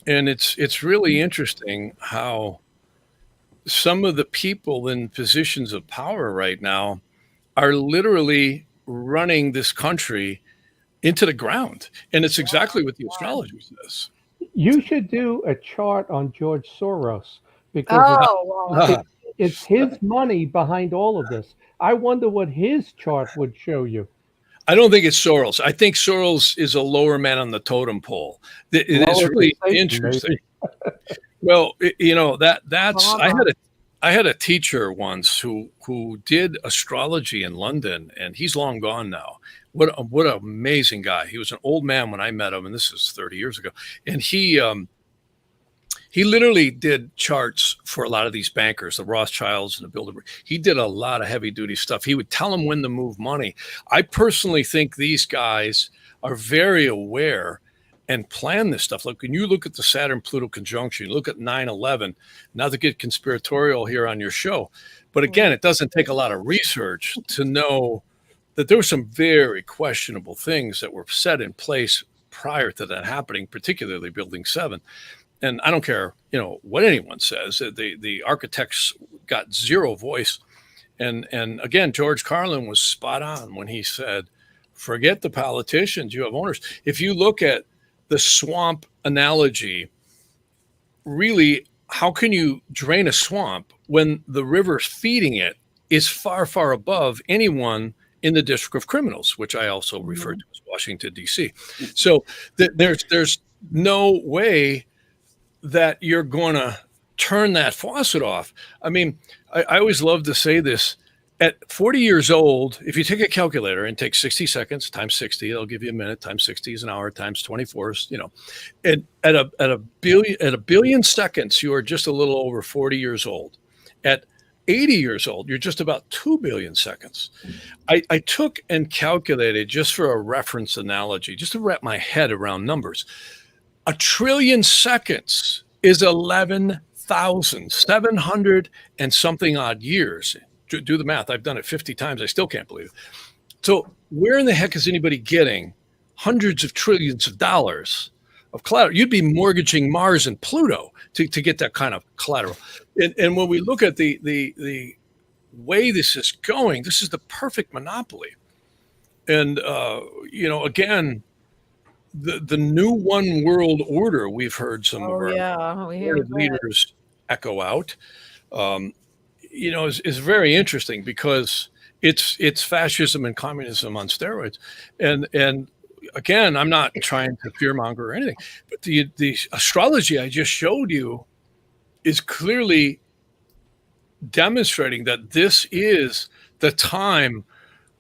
And it's really interesting how some of the people in positions of power right now are literally running this country into the ground. And it's exactly what the astrology says. You should do a chart on George Soros because it's his money behind all of this. I wonder what his chart would show you. I don't think it's Soros. I think Soros is a lower man on the totem pole. It's really interesting. Well, that's I had a teacher once who did astrology in London, and he's long gone now. What an amazing guy. He was an old man when I met him, and this is 30 years ago. And he literally did charts for a lot of these bankers, the Rothschilds and the Bilderberg. He did a lot of heavy duty stuff. He would tell them when to move money. I personally think these guys are very aware and plan this stuff. Like when you look at the Saturn Pluto conjunction, you look at 9/11, not to get conspiratorial here on your show, but again, it doesn't take a lot of research to know that there were some very questionable things that were set in place prior to that happening, particularly Building 7. And I don't care, what anyone says. The architects got zero voice. And again, George Carlin was spot on when he said, forget the politicians, you have owners. If you look at the swamp analogy, really, how can you drain a swamp when the river feeding it is far, far above anyone in the District of Criminals, which I also refer to as Washington, D.C. So there's no way that you're going to turn that faucet off. I mean, I always love to say this. At 40 years old, if you take a calculator and take 60 seconds times 60, it'll give you a minute, times 60 is an hour, times 24 is, and at a billion seconds, you are just a little over 40 years old. At 80 years old, you're just about 2 billion seconds. I took and calculated, just for a reference analogy, just to wrap my head around numbers. 1 trillion seconds is 11,700 and something odd years. Do the math. I've done it 50 times. I still can't believe it. So where in the heck is anybody getting hundreds of trillions of dollars of collateral? You'd be mortgaging Mars and Pluto to get that kind of collateral. And when we look at the way this is going, this is the perfect monopoly. And, again, the new one world order, we've heard some of Oh our yeah, we hear that. leaders echo out, is very interesting because it's fascism and communism on steroids. And again, I'm not trying to fearmonger or anything, but the astrology I just showed you is clearly demonstrating that this is the time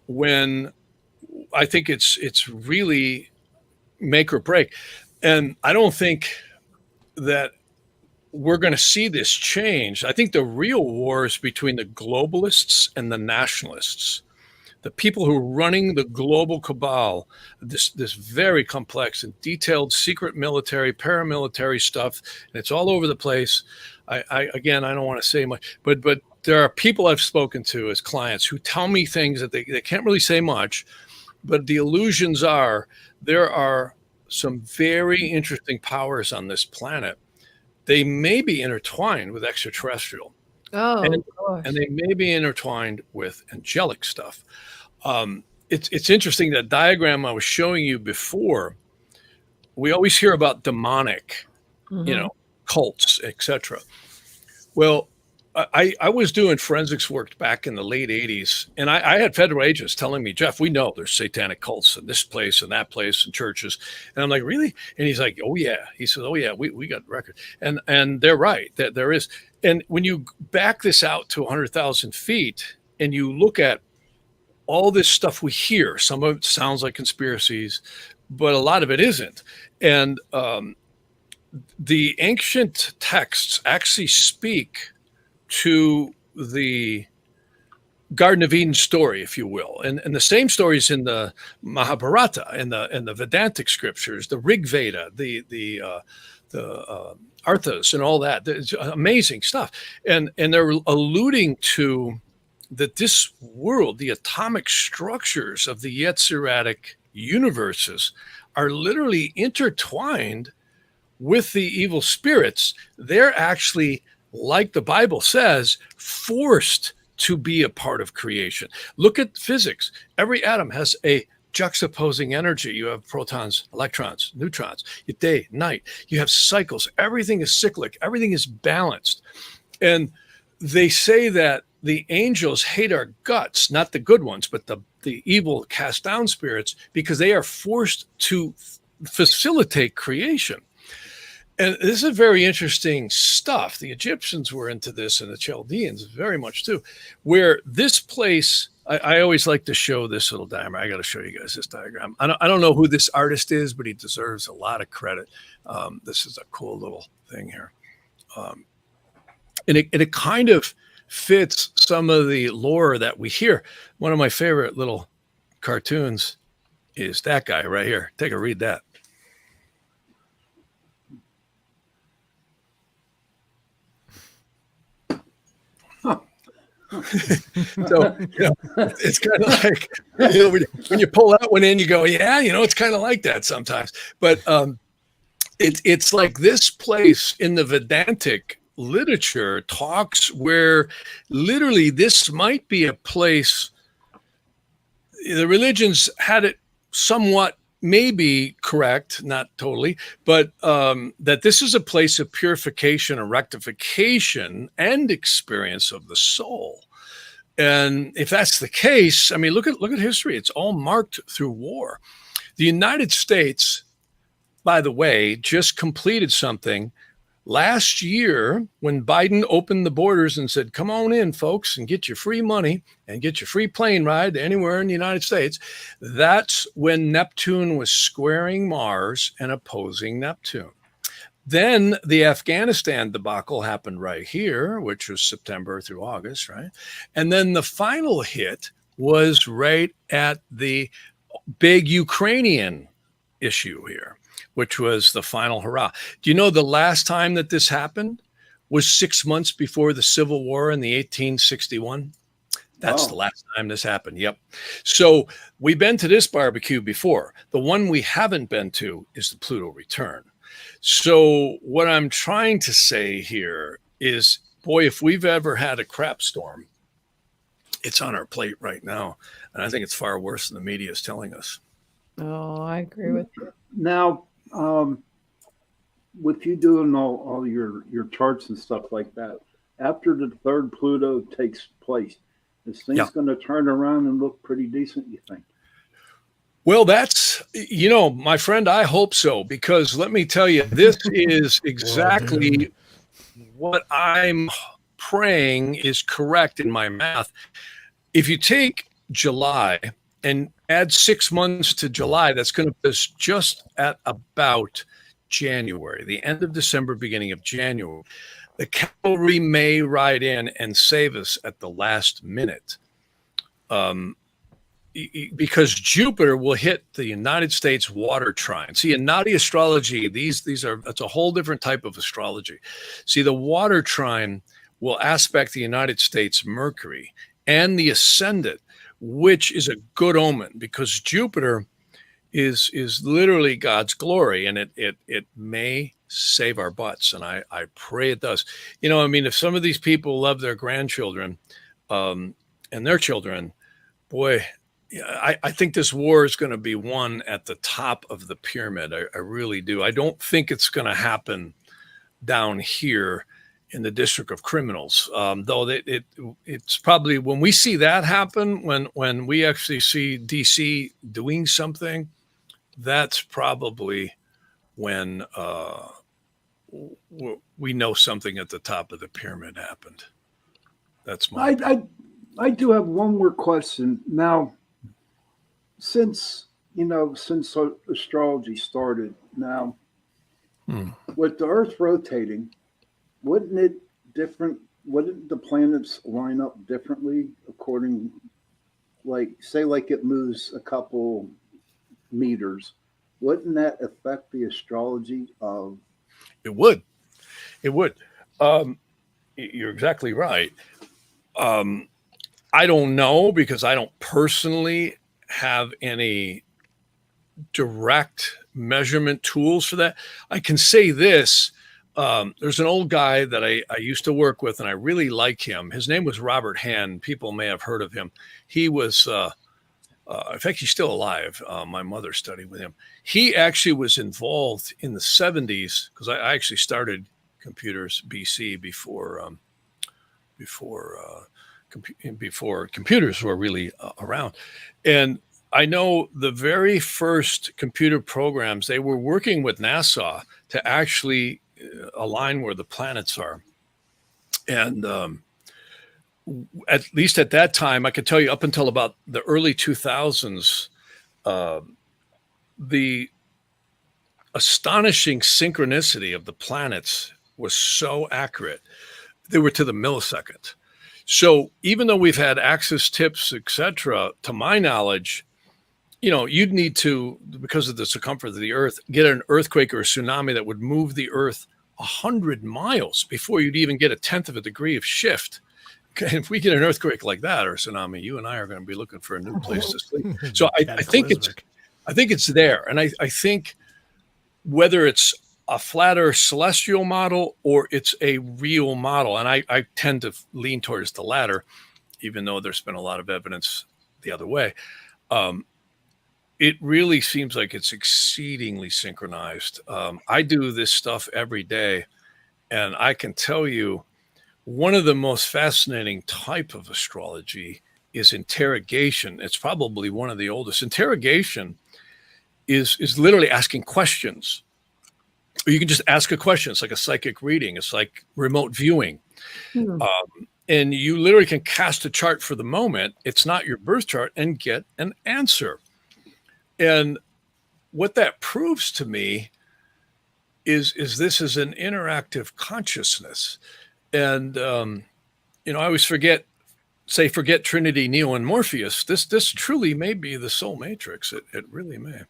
when I think it's really make or break. And I don't think that we're going to see this change. I think the real war is between the globalists and the nationalists, the people who are running the global cabal, this very complex and detailed secret military, paramilitary stuff, and it's all over the place. I don't want to say much, but there are people I've spoken to as clients who tell me things that they can't really say much, but the illusions are there are some very interesting powers on this planet. They may be intertwined with extraterrestrial. Oh, and they may be intertwined with angelic stuff. It's interesting, that diagram I was showing you before. We always hear about demonic, cults, etc. Well, I was doing forensics work back in the late 80s, and I had federal agents telling me, Jeff, we know there's satanic cults in this place and that place and churches. And I'm like, really? And he's like, oh yeah. He says, oh yeah, we got record. And they're right, that there is. And when you back this out to 100,000 feet and you look at all this stuff we hear, some of it sounds like conspiracies, but a lot of it isn't. And the ancient texts actually speak to the Garden of Eden story, if you will, and the same stories in the Mahabharata and the Vedantic scriptures, the Rig Veda, the Arthas, and all that. It's amazing stuff, and they're alluding to that this world, the atomic structures of the Yetziratic universes, are literally intertwined with the evil spirits. They're actually, like the Bible says, forced to be a part of creation. Look at physics. Every atom has a juxtaposing energy. You have protons, electrons, neutrons, day, night. You have cycles. Everything is cyclic. Everything is balanced. And they say that the angels hate our guts, not the good ones, but the evil cast down spirits, because they are forced to facilitate creation. And this is very interesting stuff. The Egyptians were into this, and the Chaldeans very much too, where this place, I always like to show this little diagram. I got to show you guys this diagram. I don't know who this artist is, but he deserves a lot of credit. This is a cool little thing here. And it kind of fits some of the lore that we hear. One of my favorite little cartoons is that guy right here. Take a read that. So, it's kind of like, when you pull that one in, you go, yeah, it's kind of like that sometimes. But it's like this place in the Vedantic literature talks where literally this might be a place. The religions had it somewhat maybe correct, not totally, but that this is a place of purification and rectification and experience of the soul. And if that's the case, I mean, look at history. It's all marked through war. The United States, by the way, just completed something last year when Biden opened the borders and said, come on in, folks, and get your free money and get your free plane ride anywhere in the United States. That's when Neptune was squaring Mars and opposing Neptune. Then the Afghanistan debacle happened right here, which was September through August, right? And then the final hit was right at the big Ukrainian issue here, which was the final hurrah. Do you know the last time that this happened was 6 months before the Civil War in the 1861? That's the last time this happened. Yep. So we've been to this barbecue before. The one we haven't been to is the Pluto Return. So what I'm trying to say here is, boy, if we've ever had a crap storm, it's on our plate right now. And I think it's far worse than the media is telling us. Oh, I agree with you. Now, with you doing all your charts and stuff like that, after the third Pluto takes place, is things going to turn around and look pretty decent, you think? Well, that's, my friend, I hope so, because let me tell you, this is exactly what I'm praying is correct in my math. If you take July and add 6 months to July, that's going to put us just at about January, the end of December, beginning of January. The cavalry may ride in and save us at the last minute. Because Jupiter will hit the United States water trine. See, in Naadi astrology, that's a whole different type of astrology. See, the water trine will aspect the United States Mercury and the ascendant, which is a good omen because Jupiter is literally God's glory, and it may save our butts, and I pray it does. If some of these people love their grandchildren and their children, boy, I think this war is going to be won at the top of the pyramid. I really do. I don't think it's going to happen down here in the District of Criminals, though it's probably when we see that happen, when we actually see DC doing something, that's probably when we know something at the top of the pyramid happened. That's my. I do have one more question now. Since astrology started now, with the Earth rotating, wouldn't the planets line up differently according, say it moves a couple meters? Wouldn't that affect the astrology of? It would. You're exactly right. I don't know because I don't personally have any direct measurement tools for that. I can say this. There's an old guy that I used to work with, and I really like him. His name was Robert Hand. People may have heard of him. He was, in fact, he's still alive. My mother studied with him. He actually was involved in the 70s because I actually started computers BC before computers were really around. And I know the very first computer programs, they were working with NASA to actually align where the planets are. And at least at that time, I could tell you up until about the early 2000s, the astonishing synchronicity of the planets was so accurate. They were to the millisecond. So even though we've had axis tips, etc., to my knowledge, you'd need to, because of the circumference of the Earth, get an earthquake or a tsunami that would move the Earth 100 miles before you'd even get a 1/10 of a degree of shift. Okay, if we get an earthquake like that or a tsunami, you and I are going to be looking for a new place to sleep. So I think it's there, and I think whether it's a flat Earth celestial model or it's a real model, and I tend to lean towards the latter, even though there's been a lot of evidence the other way. It really seems like it's exceedingly synchronized. I do this stuff every day, and I can tell you one of the most fascinating type of astrology is interrogation. It's probably one of the oldest. Interrogation is literally asking questions. Or you can just ask a question. It's like a psychic reading. It's like remote viewing. And you literally can cast a chart for the moment. It's not your birth chart and get an answer. And what that proves to me is this is an interactive consciousness. And, I always forget Trinity, Neo, and Morpheus. This truly may be the soul matrix. It really may.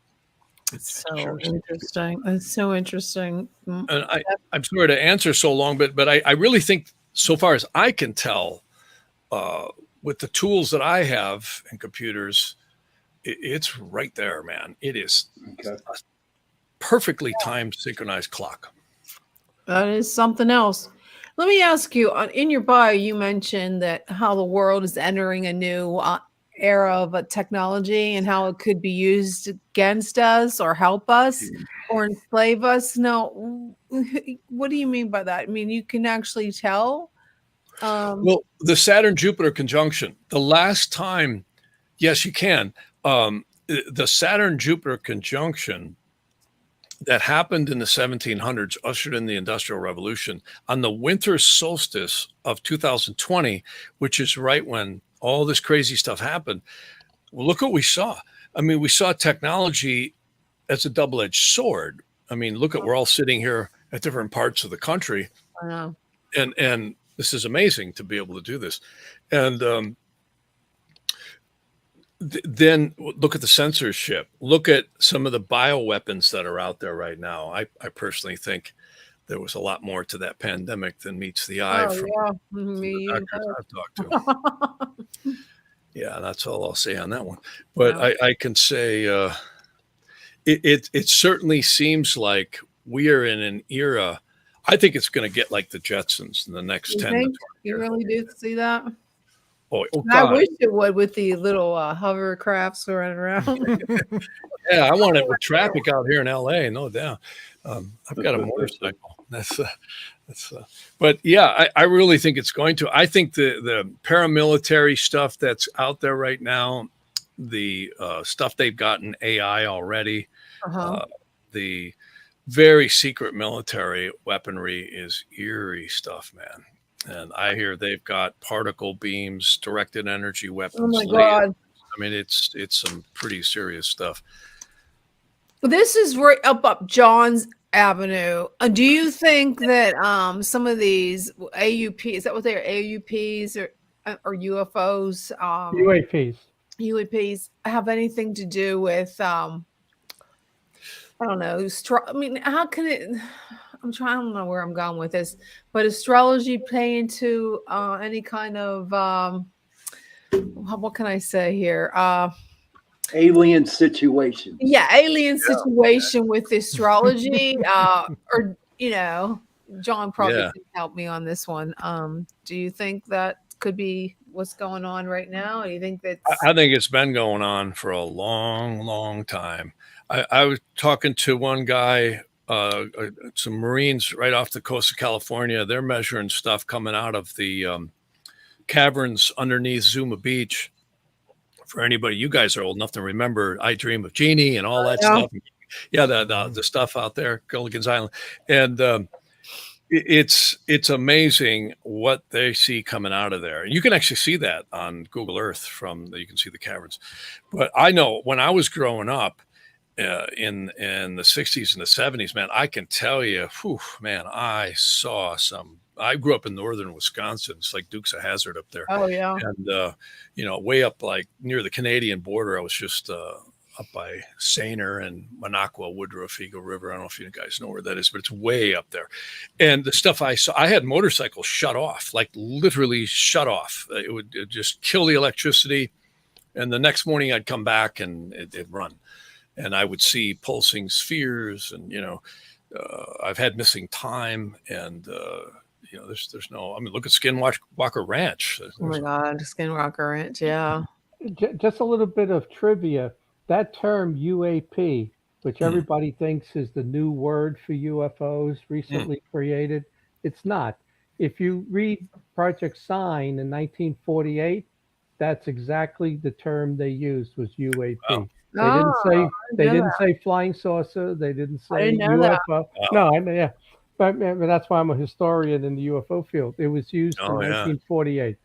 It's so interesting. It's so interesting. And I'm sorry to answer so long, but I really think, so far as I can tell, with the tools that I have in computers, it's right there, man. It is a perfectly timed, synchronized clock. That is something else. Let me ask you, in your bio, you mentioned that how the world is entering a new era of technology and how it could be used against us or help us or enslave us. No, what do you mean by that? I mean, you can actually tell. Well, the Saturn-Jupiter conjunction, the last time, yes, you can. The Saturn-Jupiter conjunction that happened in the 1700s ushered in the Industrial Revolution on the winter solstice of 2020, which is right when all this crazy stuff happened. Well, look what we saw. I mean, we saw technology as a double-edged sword. I mean, look at, we're all sitting here at different parts of the country. I know. And this is amazing to be able to do this. And then look at the censorship. Look at some of the bioweapons that are out there right now. I personally think there was a lot more to that pandemic than meets the eye from the doctors I've talked to. Yeah, that's all I'll say on that one. But I can say it certainly seems like we are in an era. I think it's going to get like the Jetsons in the next 10 to 20 years. You really do see that? Oh, I wish it would with the little hovercrafts running around. Yeah, I want it with traffic out here in LA, no doubt. I've got a motorcycle. But yeah, I really think it's going to. I think the paramilitary stuff that's out there right now, the stuff they've gotten AI already, the very secret military weaponry is eerie stuff, man. And I hear they've got particle beams, directed energy weapons. Oh my God. I mean, it's some pretty serious stuff. This is right up John's Avenue. Do you think that some of these AUP, is that what they are, AUPs or UFOs? UAPs have anything to do with, I don't know, I mean, how can it... I don't know where I'm going with this, but astrology play into any kind of what can I say here? Alien situation. Yeah, alien situation with astrology. Or John probably can help me on this one. Do you think that could be what's going on right now? Do you think that? I think it's been going on for a long, long time. I was talking to one guy. Some Marines right off the coast of California. They're measuring stuff coming out of the caverns underneath Zuma Beach. For anybody, you guys are old enough to remember I Dream of Jeannie and all that stuff. Yeah, the stuff out there, Gilligan's Island. And it's amazing what they see coming out of there. And you can actually see that on Google Earth you can see the caverns. But I know when I was growing up, in the 60s and the 70s, man, I can tell you, man, I saw some. I grew up in northern Wisconsin. It's like Dukes of Hazzard up there. Oh yeah. And way up like near the Canadian border. I was just up by Sainer and Minocqua, Woodruff, Eagle River. I don't know if you guys know where that is, but it's way up there. And the stuff I saw, I had motorcycles shut off, like literally shut off. It would just kill the electricity, and the next morning I'd come back and it'd run. And I would see pulsing spheres, and I've had missing time, and there's no. I mean, look at Skinwalker Ranch. Oh my God, Skinwalker Ranch, yeah. Just a little bit of trivia. That term UAP, which everybody thinks is the new word for UFOs recently created, it's not. If you read Project Sign in 1948, that's exactly the term they used was UAP. Oh. They didn't say flying saucer. They didn't say UFO. No, but that's why I'm a historian in the UFO field. It was used in 1948,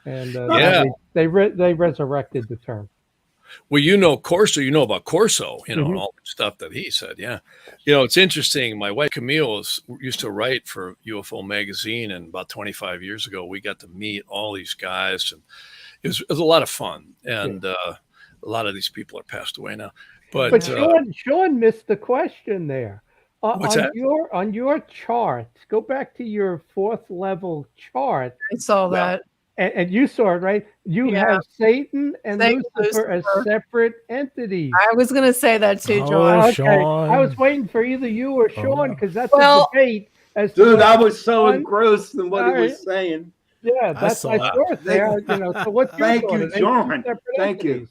and they resurrected the term. Well, Corso, you know about Corso, and all the stuff that he said. Yeah, it's interesting. My wife Camille used to write for UFO magazine, and about 25 years ago, we got to meet all these guys, and it was a lot of fun. And a lot of these people are passed away now. But Sean missed the question there. What's that? On your chart, go back to your 4th level chart. I saw that. And you saw it, right? You have Satan and Lucifer as separate entities. I was going to say that too, John. Okay. Sean. I was waiting for either you or Sean because that's a debate. Dude, I was so engrossed in what he was saying. Yeah, I that's saw I that. saw it there. You know, so what's your Thank thought? you, Are they two John. separate Thank you. entities?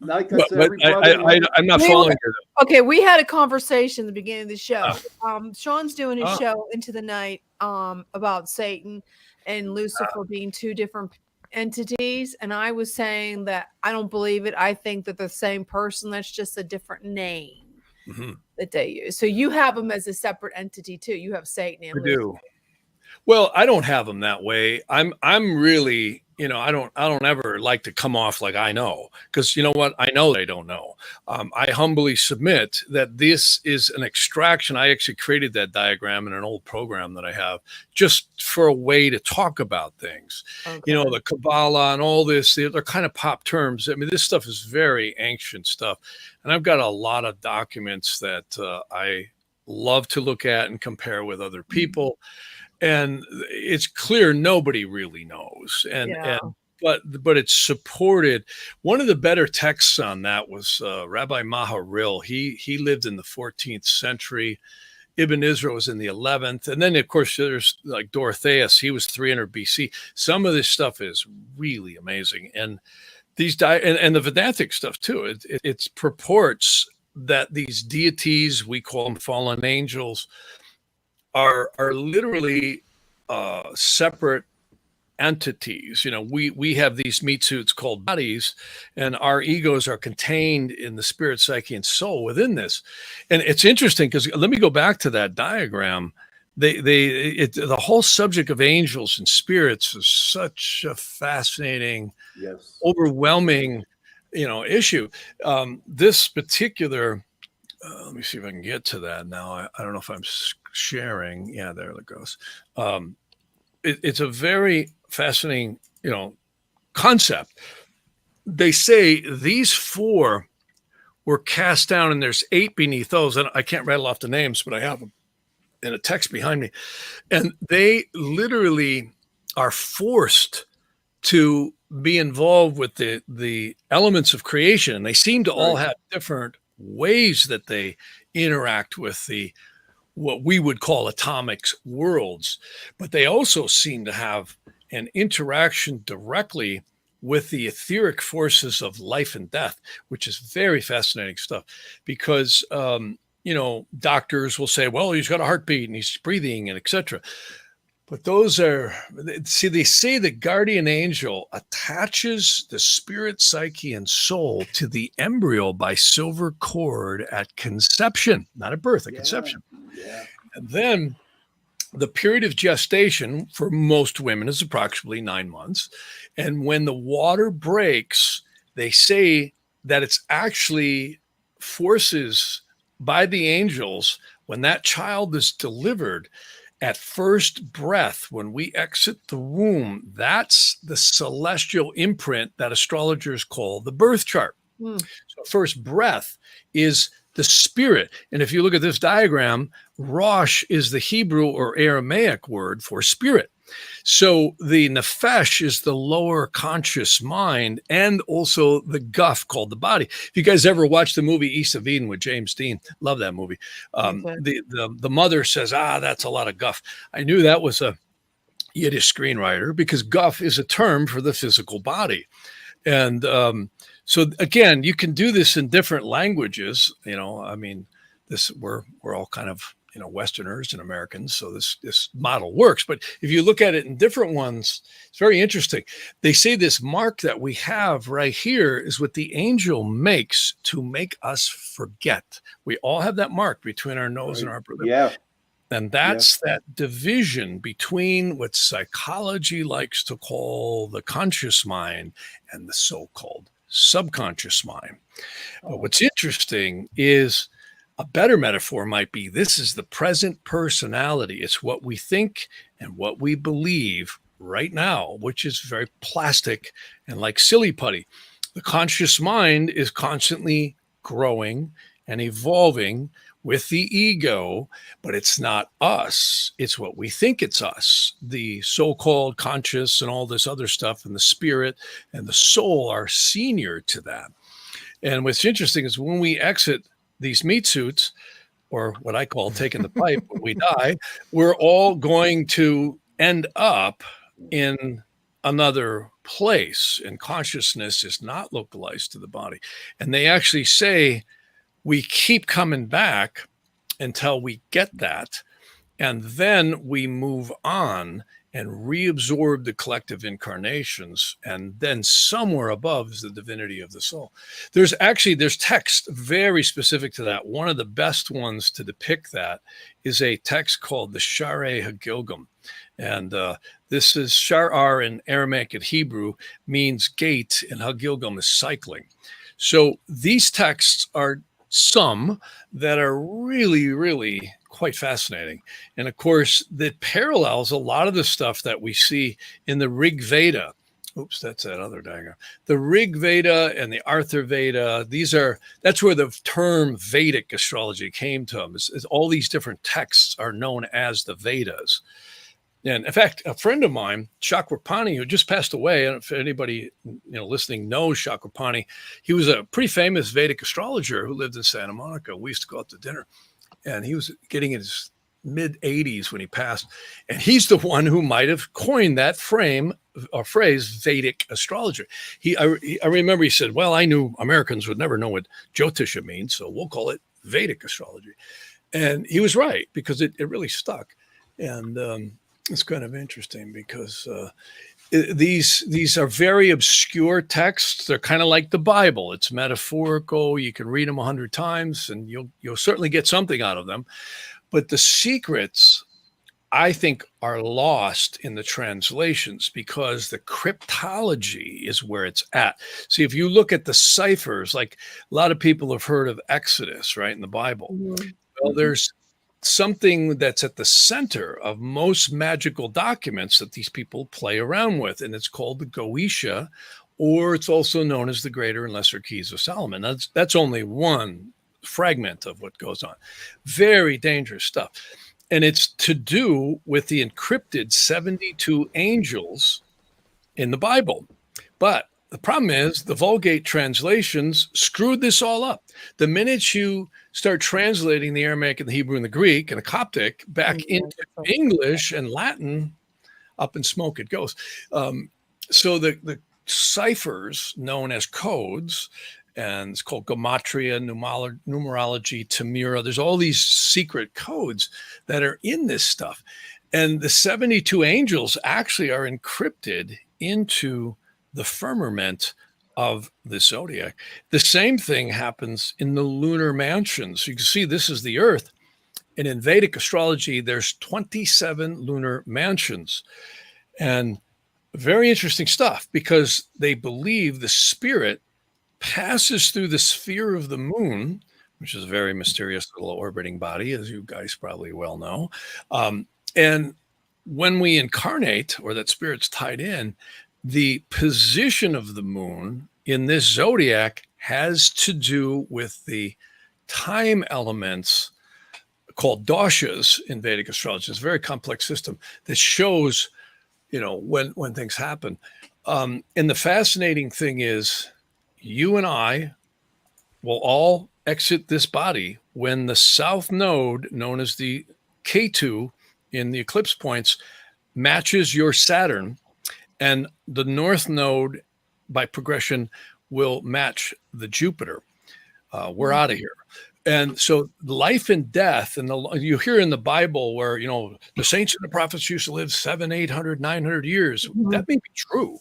Like I But, said, but everybody. I'm not We following were- you. Okay, we had a conversation at the beginning of the show. Oh. Sean's doing his Oh. show Into the Night about Satan and Lucifer being two different entities, and I was saying that I don't believe it. I think that they're the same person. That's just a different name that they use. So you have them as a separate entity too. You have Satan and I Lucifer. do. Well, I don't have them that way. I'm really, I don't ever like to come off like I know, because you know what? I know they don't know. I humbly submit that this is an extraction. I actually created that diagram in an old program that I have just for a way to talk about things. Okay. The Kabbalah and all this, they're kind of pop terms. I mean, this stuff is very ancient stuff. And I've got a lot of documents that I love to look at and compare with other people. And it's clear nobody really knows. But it's supported. One of the better texts on that was Rabbi Maharil. He lived in the 14th century. Ibn Israel was in the 11th. And then, of course, there's like Dorotheus. He was 300 BC. Some of this stuff is really amazing. And these and the Vedantic stuff, too. It purports that these deities, we call them fallen angels, are literally separate entities. We have these meat suits called bodies, and our egos are contained in the spirit, psyche, and soul within this. And it's interesting because let me go back to that diagram. The whole subject of angels and spirits is such a fascinating, overwhelming, issue. This particular. Let me see if I can get to that now. I don't know if I'm sharing. Yeah, there it goes. It's a very fascinating, concept. They say these four were cast down, and there's 8 beneath those. And I can't rattle off the names, but I have them in a text behind me. And they literally are forced to be involved with the elements of creation. And they seem to all have different ways that they interact with what we would call atomic worlds, but they also seem to have an interaction directly with the etheric forces of life and death, which is very fascinating stuff. Because doctors will say, well, he's got a heartbeat and he's breathing and etc. But they say the guardian angel attaches the spirit, psyche, and soul to the embryo by silver cord at conception, not at birth, at conception. Yeah. And then the period of gestation for most women is approximately 9 months. And when the water breaks, they say that it's actually forces by the angels when that child is delivered. At first breath, when we exit the womb, that's the celestial imprint that astrologers call the birth chart. So first breath is the spirit. And if you look at this diagram, Rosh is the Hebrew or Aramaic word for spirit. So the nefesh is the lower conscious mind, and also the guff called the body. If you guys ever watched the movie East of Eden with James Dean, love that movie. The mother says, that's a lot of guff. I knew that was a Yiddish screenwriter, because guff is a term for the physical body. And so again, you can do this in different languages. We're all kind of Westerners and Americans, so this model works. But if you look at it in different ones, it's very interesting. They say this mark that we have right here is what the angel makes to make us forget. We all have that mark between our nose and our upper lip. Yeah. And that's that division between what psychology likes to call the conscious mind and the so-called subconscious mind. But what's interesting is a better metaphor might be this is the present personality. It's what we think and what we believe right now, which is very plastic and like silly putty. The conscious mind is constantly growing and evolving with the ego, but it's not us. It's what we think it's us. The so-called conscious and all this other stuff, and the spirit and the soul are senior to that. And what's interesting is when we exit these meat suits, or what I call taking the pipe when we die, we're all going to end up in another place, and consciousness is not localized to the body. And they actually say we keep coming back until we get that, and then we move on and reabsorb the collective incarnations, and then somewhere above is the divinity of the soul. There's text very specific to that. One of the best ones to depict that is a text called the Share Hagilgam. And this is Shar in Aramaic and Hebrew means gate, and Hagilgam is cycling. So these texts are some that are really, really quite fascinating. And of course, that parallels a lot of the stuff that we see in the Rig Veda. Oops, that's that other diagram. The Rig Veda and the Arthur Veda, that's where the term Vedic astrology came to them. Is all these different texts are known as the Vedas. And in fact, a friend of mine, Chakrapani, who just passed away, and if anybody listening knows Chakrapani, he was a pretty famous Vedic astrologer who lived in Santa Monica. We used to go out to dinner, and he was getting in his mid-80s when he passed. And he's the one who might have coined that phrase, Vedic astrology. I remember he said, well, I knew Americans would never know what Jyotisha means, so we'll call it Vedic astrology. And he was right, because it really stuck. And it's kind of interesting because these are very obscure texts. They're kind of like the Bible. It's metaphorical. You can read them 100 times and you'll certainly get something out of them. But the secrets, I think, are lost in the translations because the cryptology is where it's at. See, if you look at the ciphers, like a lot of people have heard of Exodus, right, in the Bible. Mm-hmm. Well, there's something that's at the center of most magical documents that these people play around with, and it's called the Goetia, or it's also known as the Greater and Lesser Keys of Solomon. That's only one fragment of what goes on. Very dangerous stuff. And it's to do with the encrypted 72 angels in the Bible. But the problem is the Vulgate translations screwed this all up. The minute you start translating the Aramaic and the Hebrew and the Greek and the Coptic back into English and Latin, up in smoke it goes. So the ciphers known as codes, and it's called gematria, numerology, Tamira. There's all these secret codes that are in this stuff. And the 72 angels actually are encrypted into the firmament of the zodiac. The same thing happens in the lunar mansions. You can see this is the Earth. And in Vedic astrology, there's 27 lunar mansions. And very interesting stuff because they believe the spirit passes through the sphere of the moon, which is a very mysterious little orbiting body, as you guys probably well know. And when we incarnate, or that spirit's tied in, the position of the moon in this zodiac has to do with the time elements called doshas in Vedic astrology. It's a very complex system that shows, when things happen. And the fascinating thing is, you and I will all exit this body when the south node, known as the K2 in the eclipse points, matches your Saturn, and the north node by progression will match the Jupiter. We're out of here. And so life and death, and you hear in the Bible where, the saints and the prophets used to live 700, 800, 900 years. Mm-hmm. That may be true.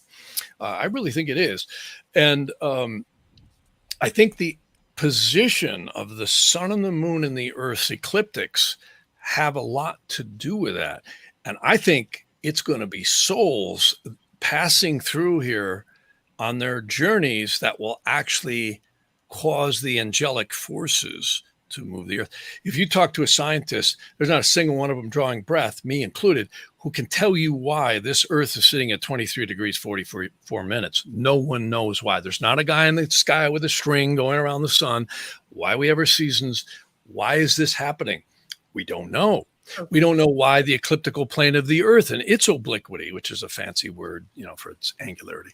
I really think it is. And I think the position of the sun and the moon and the Earth's ecliptics have a lot to do with that. And I think it's going to be souls passing through here on their journeys that will actually cause the angelic forces to move the Earth. If you talk to a scientist, there's not a single one of them drawing breath, me included, who can tell you why this Earth is sitting at 23 degrees, 44 minutes. No one knows why. There's not a guy in the sky with a string going around the sun. Why we have our seasons? Why is this happening? We don't know. We don't know why the ecliptical plane of the Earth and its obliquity, which is a fancy word, for its angularity,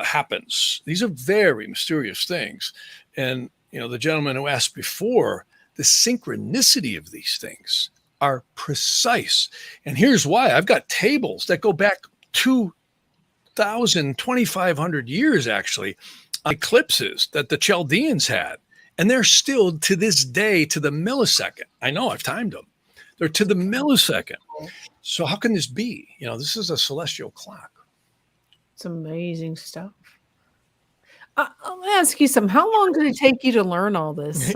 happens. These are very mysterious things. And, the gentleman who asked before, the synchronicity of these things are precise. And here's why. I've got tables that go back 2 2,500 years actually, eclipses that the Chaldeans had. And they're still to this day to the millisecond. I know I've timed them. They're to the millisecond. So how can this be? This is a celestial clock. It's amazing stuff. I'll ask you something. How long did it take you to learn all this?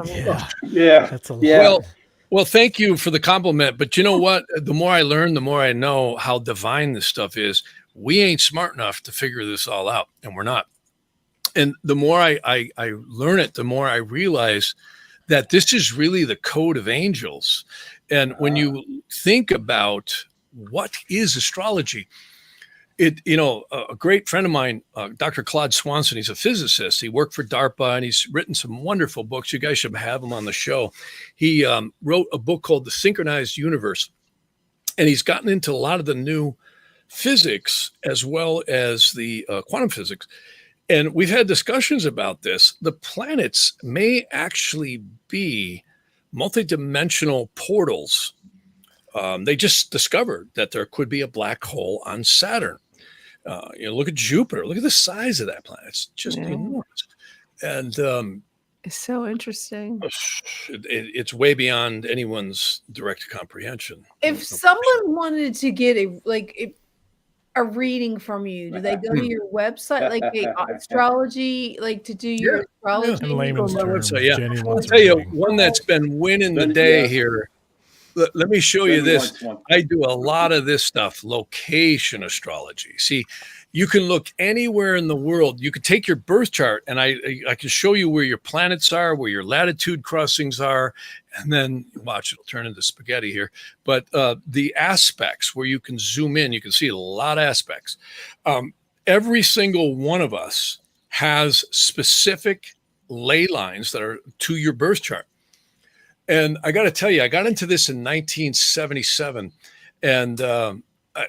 Yeah. That's a lot. Well, thank you for the compliment. But you know what? The more I learn, the more I know how divine this stuff is. We ain't smart enough to figure this all out, and we're not. And the more I learn it, the more I realize that this is really the code of angels. And when you think about what is astrology, a great friend of mine, Dr. Claude Swanson, he's a physicist. He worked for DARPA and he's written some wonderful books. You guys should have him on the show. He wrote a book called The Synchronized Universe. And he's gotten into a lot of the new physics as well as the quantum physics. And we've had discussions about this. The planets may actually be multidimensional portals. They just discovered that there could be a black hole on Saturn. Look at Jupiter. Look at the size of that planet. It's just enormous. And it's so interesting. It's way beyond anyone's direct comprehension. If someone wanted to get a reading from you, do they go to your website, like the astrology, like to do your astrology? In layman's terms, Jenny I'll wants tell you reading. one that's been winning the day here. Let me show you this. I do a lot of this stuff, location astrology. See, you can look anywhere in the world. You can take your birth chart and I can show you where your planets are, where your latitude crossings are. And then watch, it'll turn into spaghetti here. But the aspects where you can zoom in, you can see a lot of aspects. Every single one of us has specific ley lines that are to your birth chart. And I got to tell you, I got into this in 1977, and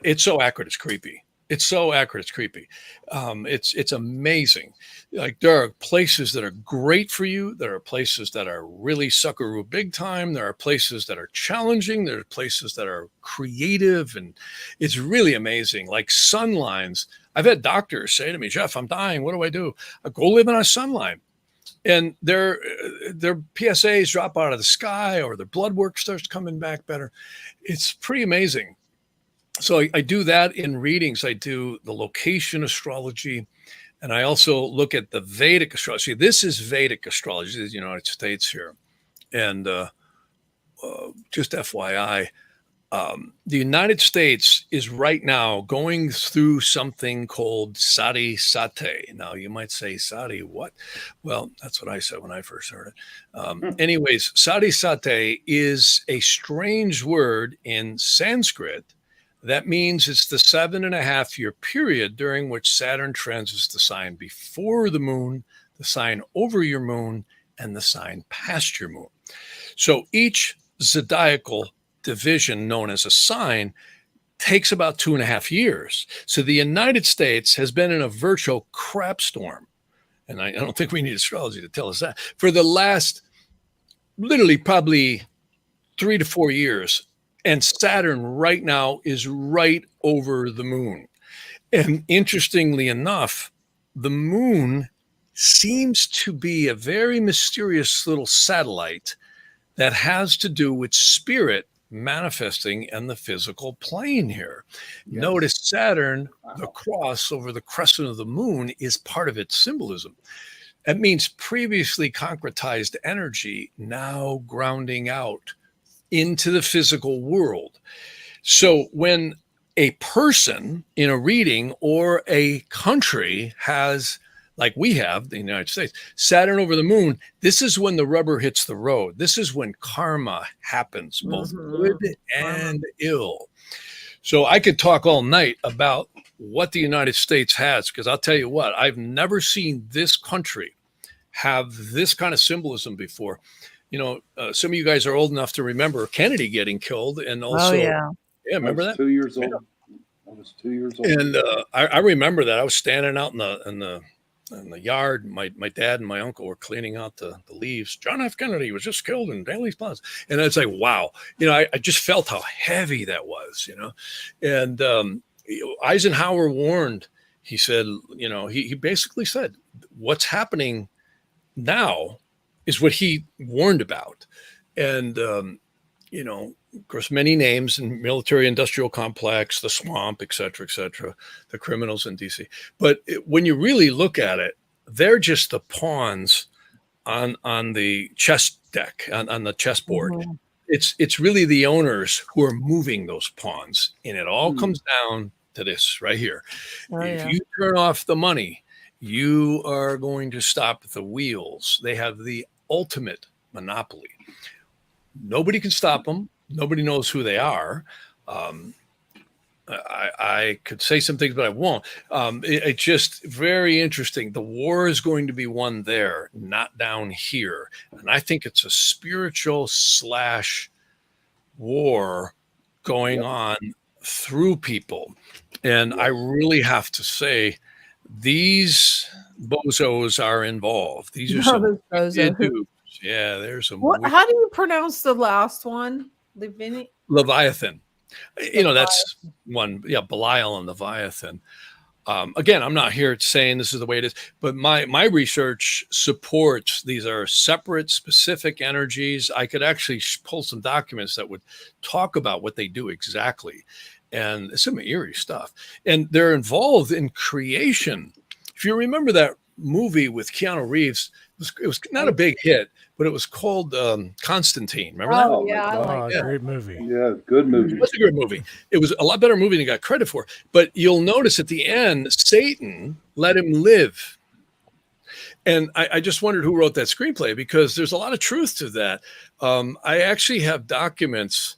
it's so accurate, it's creepy. It's so accurate, it's creepy. It's amazing. Like, there are places that are great for you. There are places that are really suckaroo big time. There are places that are challenging. There are places that are creative, and it's really amazing. Like sun lines. I've had doctors say to me, Jeff, I'm dying. What do I do? I go live on a sun line. And their PSAs drop out of the sky, or their blood work starts coming back better. It's pretty amazing. So I do that in readings. I do the location astrology, and I also look at the Vedic astrology. This is Vedic astrology, the United States here. And just FYI, the United States is right now going through something called Sati Sate. Now, you might say, Sati, what? Well, that's what I said when I first heard it. Anyways, Sati Sate is a strange word in Sanskrit. That means it's the 7.5-year period during which Saturn transits the sign before the moon, the sign over your moon, and the sign past your moon. So each zodiacal division, known as a sign, takes about 2.5 years. So the United States has been in a virtual crap storm. And I don't think we need astrology to tell us that. For the last, literally probably 3 to 4 years. And Saturn right now is right over the moon. And interestingly enough, the moon seems to be a very mysterious little satellite that has to do with spirit manifesting in the physical plane here. Yes. Notice Saturn, the cross over the crescent of the moon, is part of its symbolism. That means previously concretized energy now grounding out into the physical world. So when a person in a reading or a country has, like we have, the United States, Saturn over the moon, this is when the rubber hits the road. This is when karma happens, both good and ill. So I could talk all night about what the United States has, because I'll tell you what, I've never seen this country have this kind of symbolism before. You know, some of you guys are old enough to remember Kennedy getting killed, and also, remember that? 2 years old. Yeah. I was 2 years old. And I remember that. I was standing out in the yard. My dad and my uncle were cleaning out the leaves. John F. Kennedy was just killed in Daly's Plaza, and it's like, wow. You know, I just felt how heavy that was. You know, and Eisenhower warned. he said, he basically said what's happening now is what he warned about. And, of course, many names in military industrial complex, the swamp, et cetera, the criminals in DC. But when you really look at it, they're just the pawns on the chess deck, on the chessboard. Mm-hmm. It's really the owners who are moving those pawns. And it all comes down to this right here. If you turn off the money, you are going to stop the wheels. They have the ultimate monopoly. Nobody can stop them. Nobody knows who they are. I could say some things, but I won't. It's just very interesting. The war is going to be won there, not down here. And I think it's a spiritual / war going on through people. And I really have to say, these bozos are involved. These are some dudes. Yeah, there's some. How do you pronounce the last one? Leviathan. That's one. Yeah, Belial and Leviathan. Again, I'm not here saying this is the way it is, but my research supports these are separate, specific energies. I could actually pull some documents that would talk about what they do exactly. And it's some eerie stuff. And they're involved in creation. If you remember that movie with Keanu Reeves, it was not a big hit, but it was called Constantine. Remember that? Oh, yeah. Great movie. Yeah, good movie. It was a good movie. It was a lot better movie than he got credit for. But you'll notice at the end, Satan let him live. And I just wondered who wrote that screenplay, because there's a lot of truth to that. I actually have documents.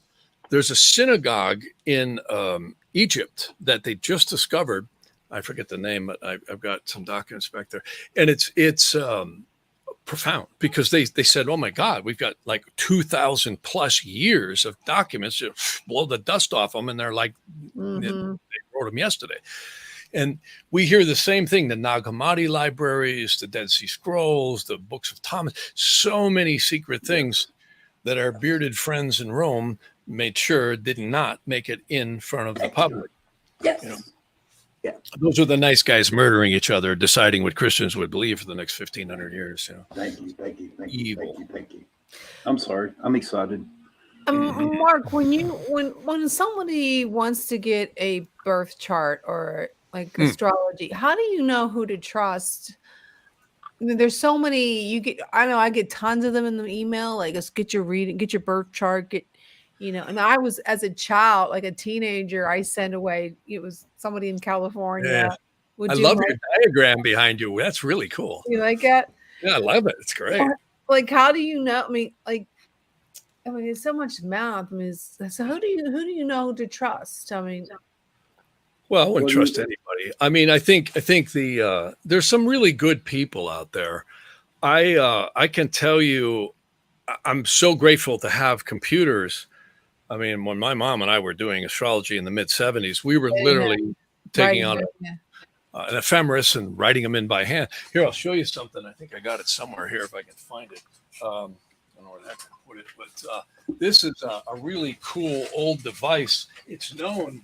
There's a synagogue in Egypt that they just discovered. I forget the name, but I've got some documents back there. And it's profound, because they said, oh my God, we've got like 2,000 plus years of documents, just blow the dust off them. And they're like, they wrote them yesterday. And we hear the same thing, the Nag Hammadi libraries, the Dead Sea Scrolls, the books of Thomas, so many secret things that our bearded friends in Rome made sure did not make it in front of the public. Yes. Yeah. Those are the nice guys murdering each other, deciding what Christians would believe for the next 1,500 years. Thank you. Evil. Thank you. I'm sorry. I'm excited. Mark, when somebody wants to get a birth chart or like astrology, how do you know who to trust? I mean, there's so many. I get tons of them in the email. Like, let's get your reading, get your birth chart, And I was, as a child, like a teenager, I sent away. It was somebody in California. Yeah. I love your diagram behind you. That's really cool. You like that? Yeah, I love it. It's great. Like, how do you know? I mean, it's so much math. I mean, so who do you know to trust? I mean, well, I wouldn't trust anybody. I mean, I think there's some really good people out there. I can tell you, I'm so grateful to have computers. I mean, when my mom and I were doing astrology in the mid 70s, we were literally taking on an ephemeris and writing them in by hand. Here, I'll show you something. I think I got it somewhere here if I can find it. I don't know where the heck I put it, but this is a really cool old device. It's known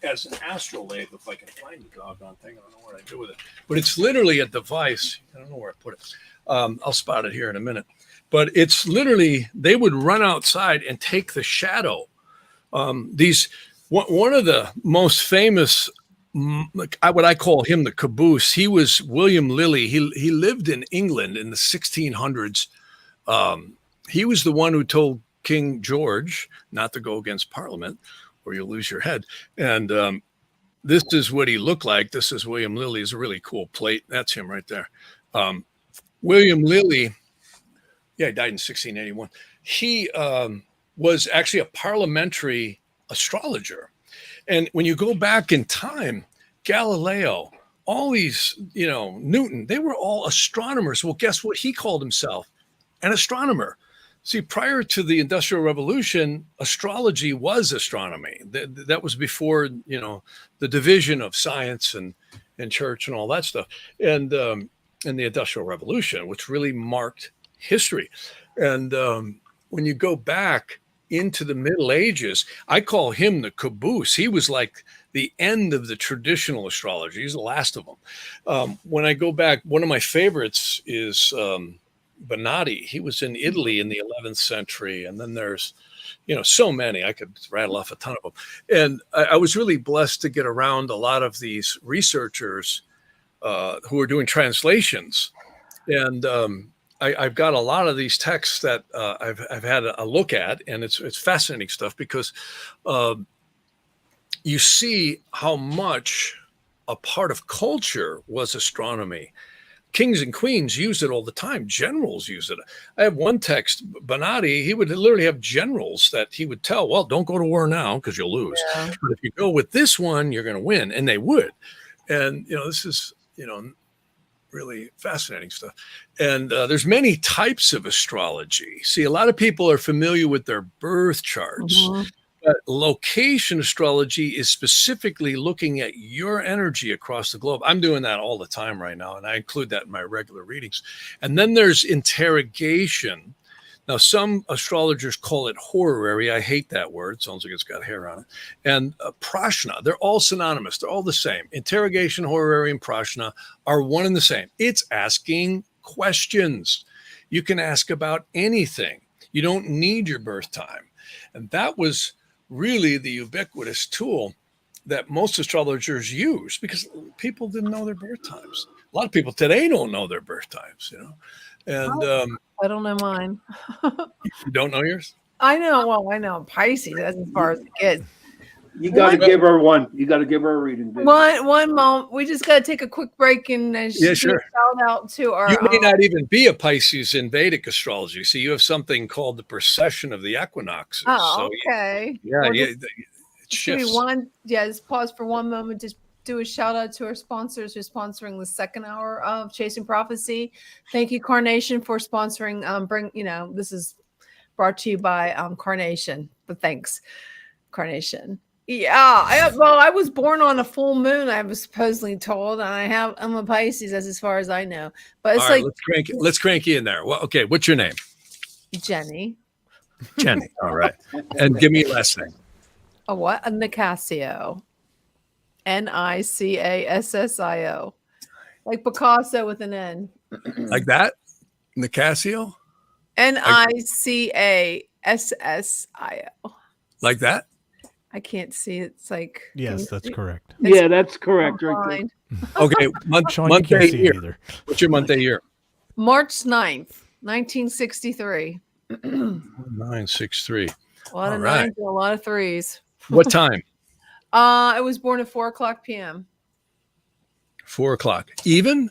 as an astrolabe. If I can find the doggone thing, I don't know what I do with it. But it's literally a device. I don't know where I put it. I'll spot it here in a minute. But it's literally, they would run outside and take the shadow. One of the most famous, what I call him the caboose, he was William Lilly. He lived in England in the 1600s. He was the one who told King George not to go against Parliament or you'll lose your head. And this is what he looked like. This is William Lilly. It's a really cool plate. That's him right there. William Lilly, he died in 1681. He was actually a parliamentary astrologer. And when you go back in time, Galileo, all these, Newton, they were all astronomers. Well, guess what? He called himself an astronomer. See, prior to the Industrial Revolution, astrology was astronomy. That was before, the division of science and church and all that stuff. And the Industrial Revolution, which really marked history. And when you go back into the Middle Ages, I call him the caboose. He was like the end of the traditional astrology. He's the last of them. When I go back, one of my favorites is Naadi. He was in Italy in the 11th century. And then there's, so many. I could rattle off a ton of them. And I was really blessed to get around a lot of these researchers who are doing translations. And I've got a lot of these texts that I've had a look at, and it's fascinating stuff because you see how much a part of culture was astronomy. Kings and queens use it all the time. Generals use it. I have one text, Naadi, he would literally have generals that he would tell, well, don't go to war now because you'll lose. Yeah. But if you go with this one, you're going to win. And they would. And, this is, really fascinating stuff. And there's many types of astrology. See, a lot of people are familiar with their birth charts. Mm-hmm. But location astrology is specifically looking at your energy across the globe. I'm doing that all the time right now, and I include that in my regular readings. And then there's interrogation. Now, some astrologers call it horary. I hate that word. It sounds like it's got hair on it. And prashna, they're all synonymous. They're all the same. Interrogation, horary, and prashna are one and the same. It's asking questions. You can ask about anything. You don't need your birth time. And that was really the ubiquitous tool that most astrologers use because people didn't know their birth times. A lot of people today don't know their birth times, And I don't know mine. You don't know yours? I know. Well, I know Pisces. That's as far as it gets. You got to give her one. You got to give her a reading. One moment. We just got to take a quick break and sure. Shout out to our. You may not even be a Pisces in Vedic astrology. See, you have something called the precession of the equinoxes. Oh, okay. It shifts. Just pause for one moment. Just do a shout out to our sponsors who's sponsoring the second hour of Chasing Prophecy. Thank you, Carnation, for sponsoring. This is brought to you by Carnation. But thanks, Carnation. Yeah, I was born on a full moon. I was supposedly told, and I'm a Pisces, as far as I know. But it's right, let's crank you in there. Well, okay, what's your name? Jenny. Jenny. All right, and give me your last name. A what? A Nicasio. Nicassio. Like Picasso with an N. Like that? Nicasio? Nicassio. Like that? I can't see. It's like. Yes, that's correct. Yeah, that's correct. Right there. Okay. Sean, month you can't see year. either. What's your month day year? March 9th, 1963. 963. A lot of nines and a lot of threes. What time? I was born at 4:00 p.m. 4:00. Even?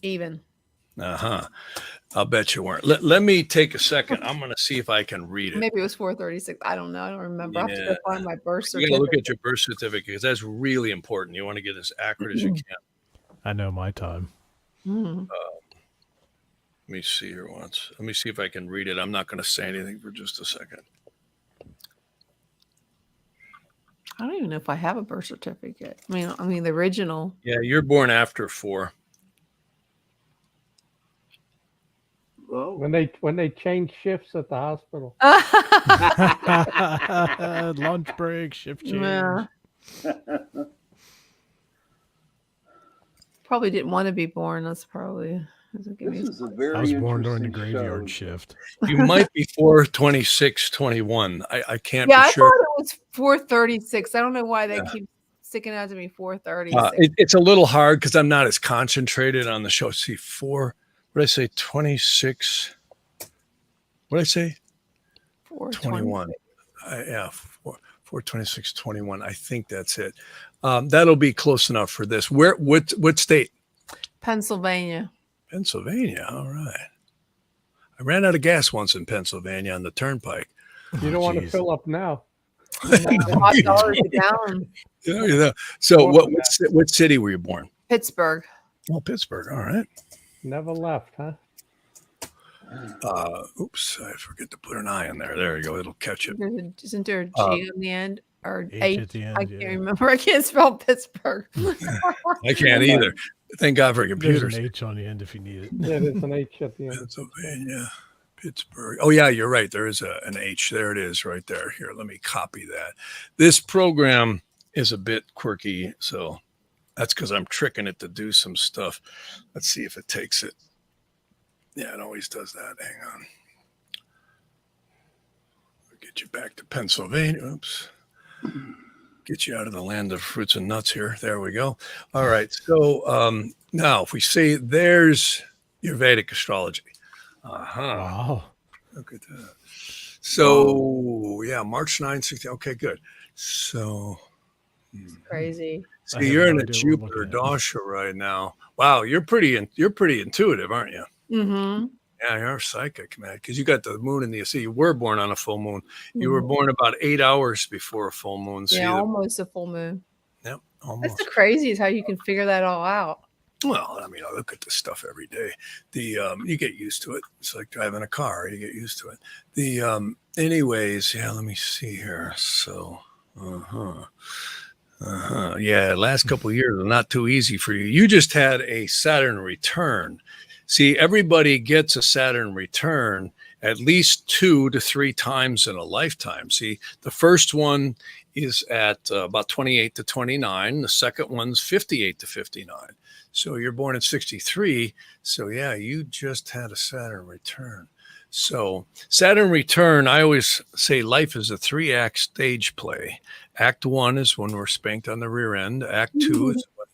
Even. Uh-huh. I'll bet you weren't. Let me take a second. I'm going to see if I can read it. Maybe it was 4:36. I don't know. I don't remember. I have to go find my birth certificate. You got to look at your birth certificate because that's really important. You want to get as accurate as you can. I know my time. Mm-hmm. Let me see here once. Let me see if I can read it. I'm not going to say anything for just a second. I don't even know if I have a birth certificate. I mean the original. Yeah, you're born after 4. Oh. When they change shifts at the hospital. Lunch break, shift change. Yeah. Probably didn't want to be born. That's probably. This is a very I was born during the interesting graveyard show. shift. You might be 4/26/21. I can't Yeah, be sure. I thought it was 4:36. I don't know why they keep sticking out to me 4:36. It's a little hard because I'm not as concentrated on the show. See, 4. What did I say? 26. What did I say? 21. 4/26/21. I think that's it. That'll be close enough for this. What state? Pennsylvania. Pennsylvania. All right. I ran out of gas once in Pennsylvania on the turnpike. You don't want to fill up now. $5 a gallon. So what city were you born? Pittsburgh. Oh, Pittsburgh. All right. Never left, huh? Oops, I forget to put an I in there. There you go. It'll catch it. Isn't there a G on the end or H at the end? I can't remember. I can't spell Pittsburgh. I can't either. Thank God for computers. There's an H on the end if you need it. Yeah, there's an H at the end. Pennsylvania, Pittsburgh. Oh, yeah, you're right. There is an H. There it is right there. Here, let me copy that. This program is a bit quirky. So that's because I'm tricking it to do some stuff. Let's see if it takes it. Yeah, it always does that. Hang on. I'll get you back to Pennsylvania. Oops. Get you out of the land of fruits and nuts here. There we go. All right. So now if we say there's your Vedic astrology. Wow. Look at that. So yeah, March 9, 16. Okay, good. So Crazy. see, you're in a Jupiter Dasha right now. Wow, you're pretty intuitive, aren't you? Mm-hmm. Yeah, you're psychic, man, because you got the moon in the sea. You were born on a full moon. You were born about 8 hours before a full moon. Yeah, almost a full moon. Yep, That's almost. the craziest how you can figure that all out. Well, I mean, I look at this stuff every day. You get used to it. It's like driving a car. You get used to it. Anyways, yeah, let me see here. So, yeah, last couple of years are not too easy for you. You just had a Saturn return. See, everybody gets a Saturn return at least 2 to 3 times in a lifetime. See, the first one is at about 28 to 29. The second one's 58 to 59. So you're born at 63. So yeah, you just had a Saturn return. So Saturn return, I always say life is a 3-act stage play. Act 1 is when we're spanked on the rear end. Act 2 is when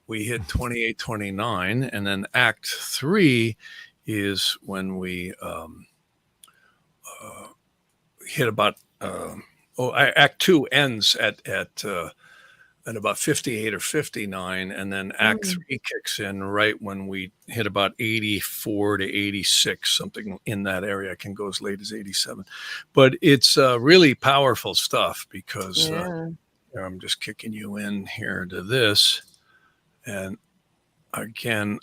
we hit 28, 29. And then Act 3 is when we hit about, Act 2 ends at about 58 or 59, and then Act 3 kicks in right when we hit about 84 to 86, something in that area. It can go as late as 87. But it's really powerful stuff because I'm just kicking you in here to this. And again,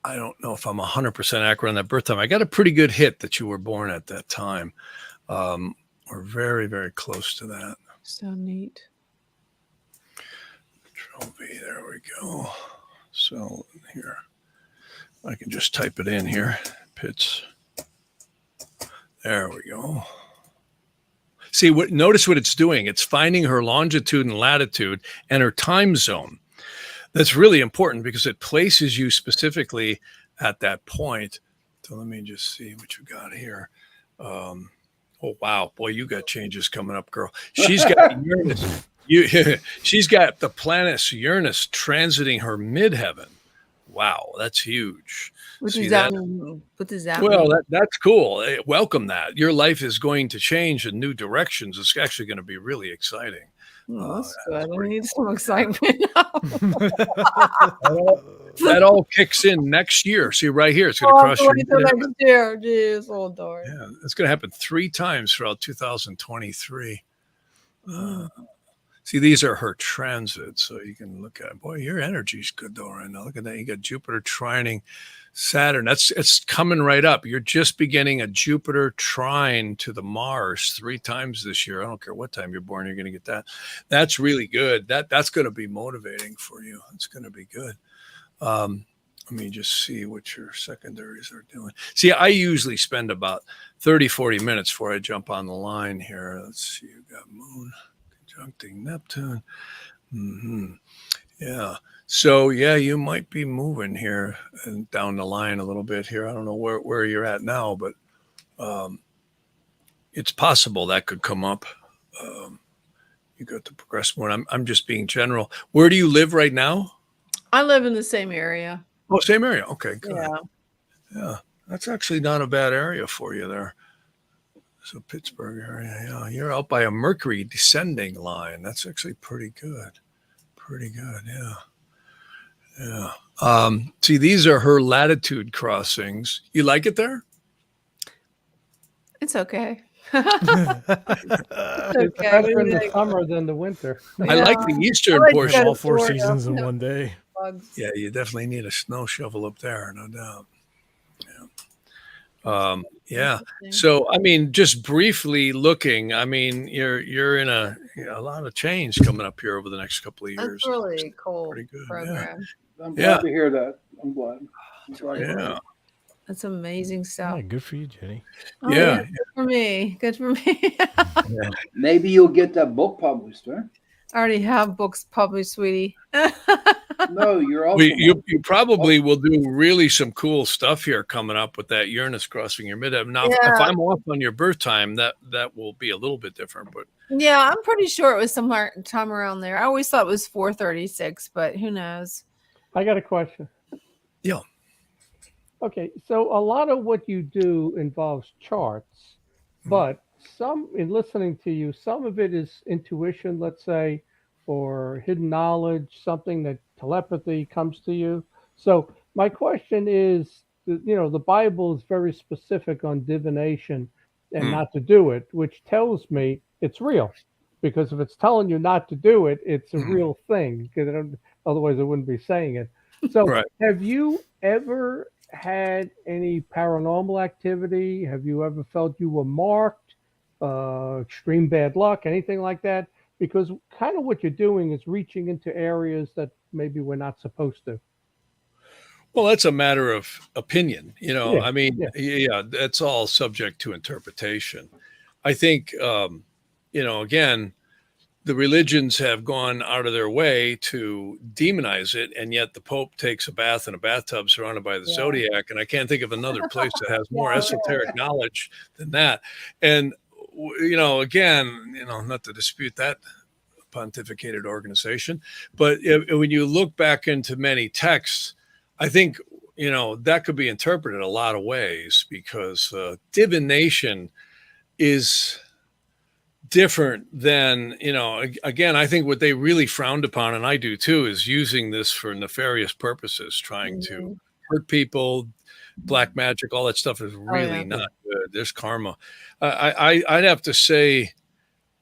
I don't know if I'm 100% accurate on that birth time. I got a pretty good hit that you were born at that time. We're very, very close to that. So neat. Control-V, there we go. So here, I can just type it in here. Pits. There we go. See, notice what it's doing. It's finding her longitude and latitude and her time zone. That's really important because it places you specifically at that point. So let me just see what you got here. Oh, wow. Boy, you got changes coming up, girl. She's got Uranus. She's got the planet Uranus transiting her midheaven. Wow, that's huge. What does that mean? Well, that's cool. Welcome that. Your life is going to change in new directions. It's actually going to be really exciting. Oh, that's good. I need some excitement. That all kicks in next year. See right here, it's going to cross your next year. Jeez, oh darn. Yeah, it's going to happen 3 times throughout 2023. See, these are her transits, so you can look at. Boy, your energy's good though right now. Look at that. You got Jupiter trining Saturn. It's coming right up. You're just beginning a Jupiter trine to the Mars 3 times this year. I don't care what time you're born, you're going to get that. That's really good. That's going to be motivating for you. It's going to be good. Let me just see what your secondaries are doing. See, I usually spend about 30, 40 minutes before I jump on the line here. Let's see. You got Moon, Conjuncting Neptune. Yeah. So, yeah, you might be moving here and down the line a little bit here. I don't know where you're at now, but it's possible that could come up. You got the progressive one. I'm just being general. Where do you live right now? I live in the same area. Oh, same area. Okay, good. Yeah. Yeah, that's actually not a bad area for you there. So Pittsburgh area, yeah. You're out by a Mercury descending line. That's actually pretty good. Pretty good, yeah. Yeah. See, these are her latitude crossings. You like it there? It's okay. It's better in the summer than the winter. I like the eastern portion. All 4 seasons in one day. Yeah, you definitely need a snow shovel up there, no doubt. Yeah. So, I mean, just briefly looking, I mean, you're in a lot of change coming up here over the next couple of years. That's really cool. Pretty good. Program. Yeah. I'm glad to hear that. I'm glad. Yeah. That's amazing stuff. Yeah, good for you, Jenny. Oh, Yeah. Good for me. Good for me. Yeah. Maybe you'll get that book published, huh? I already have books published, sweetie. No, you're also You probably will do really some cool stuff here coming up with that Uranus crossing your midheaven. Now, if Yeah. I'm off on your birth time, that will be a little bit different. But Yeah, I'm pretty sure it was somewhere time around there. I always thought it was 436, but who knows? I got a question. yeah, Okay, so a lot of what you do involves charts, but some, in listening to you, some of it is intuition, let's say, or hidden knowledge, something that telepathy comes to you. So my question is, the Bible is very specific on divination and not to do it, which tells me it's real. Because if it's telling you not to do it, it's a real thing. Because otherwise, it wouldn't be saying it. So, Right. have you ever had any paranormal activity? Have you ever felt you were marked, extreme bad luck, anything like that? Because kind of what you're doing is reaching into areas that maybe we're not supposed to. Well, that's a matter of opinion. Yeah, I mean, yeah. yeah, that's all subject to interpretation. I think, again, the religions have gone out of their way to demonize it, and yet the Pope takes a bath in a bathtub surrounded by the zodiac, and I can't think of another place that has more esoteric knowledge than that. And again, not to dispute that pontificated organization, but when you look back into many texts, I think that could be interpreted a lot of ways, because divination is different than, again, I think what they really frowned upon, and I do too, is using this for nefarious purposes, trying to hurt people. Black magic, all that stuff is really not good. There's karma. I'd have to say,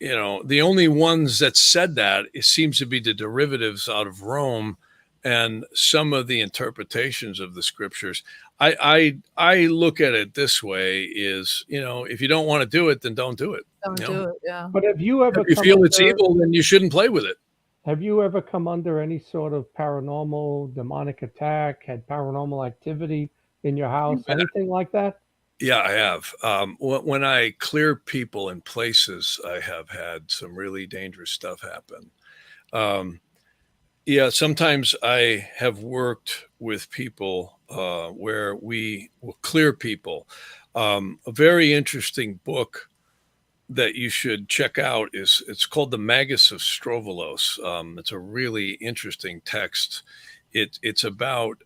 the only ones that said that, it seems to be the derivatives out of Rome and some of the interpretations of the scriptures. I look at it this way: is if you don't want to do it, then don't do it. Don't do it. Yeah. But have you ever If you feel it's evil, then you shouldn't play with it. Have you ever come under any sort of paranormal, demonic attack, had paranormal activity in your house, anything like that? Yeah, I have. When I clear people in places, I have had some really dangerous stuff happen. Yeah, sometimes I have worked with people where we will clear people. A very interesting book that you should check out it's called the Magus of Strovalos. It's a really interesting text. It's about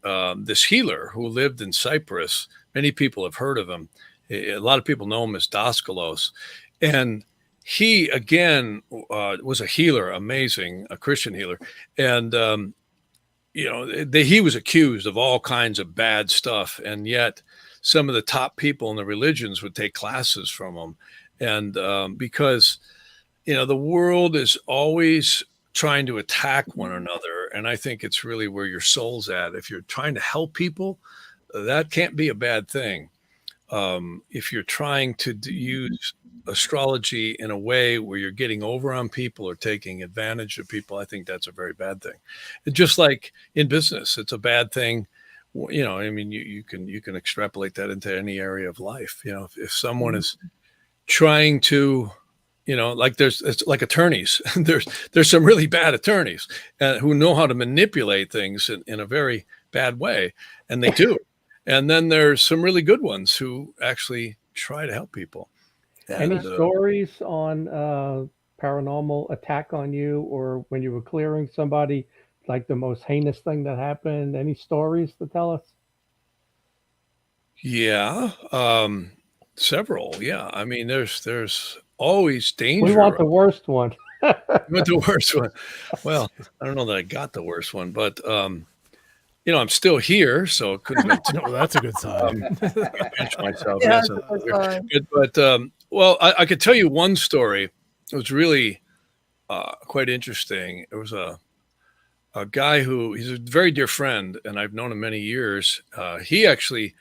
this healer who lived in Cyprus. Many people have heard of him. A lot of people know him as Daskalos. And he, again, was a healer, amazing, a Christian healer. And, he was accused of all kinds of bad stuff. And yet some of the top people in the religions would take classes from him. And because, the world is always trying to attack one another. And I think it's really where your soul's at. If you're trying to help people, that can't be a bad thing. If you're trying to use astrology in a way where you're getting over on people or taking advantage of people, I think that's a very bad thing. And just like in business, it's a bad thing. I mean, you can extrapolate that into any area of life. If someone is trying to, it's like attorneys. there's some really bad attorneys who know how to manipulate things in a very bad way, and they do. And then there's some really good ones who actually try to help people. Any stories on paranormal attack on you, or when you were clearing somebody, like the most heinous thing that happened? Any stories to tell us? Yeah, several. Yeah, I mean, there's always danger. We want the worst one. You want the worst one? Well, I don't know that I got the worst one, but I'm still here, so it couldn't have been. Well, that's a good sign. I pinch myself. Yeah, But I could tell you one story. It was really quite interesting. It was a guy he's a very dear friend, and I've known him many years. He actually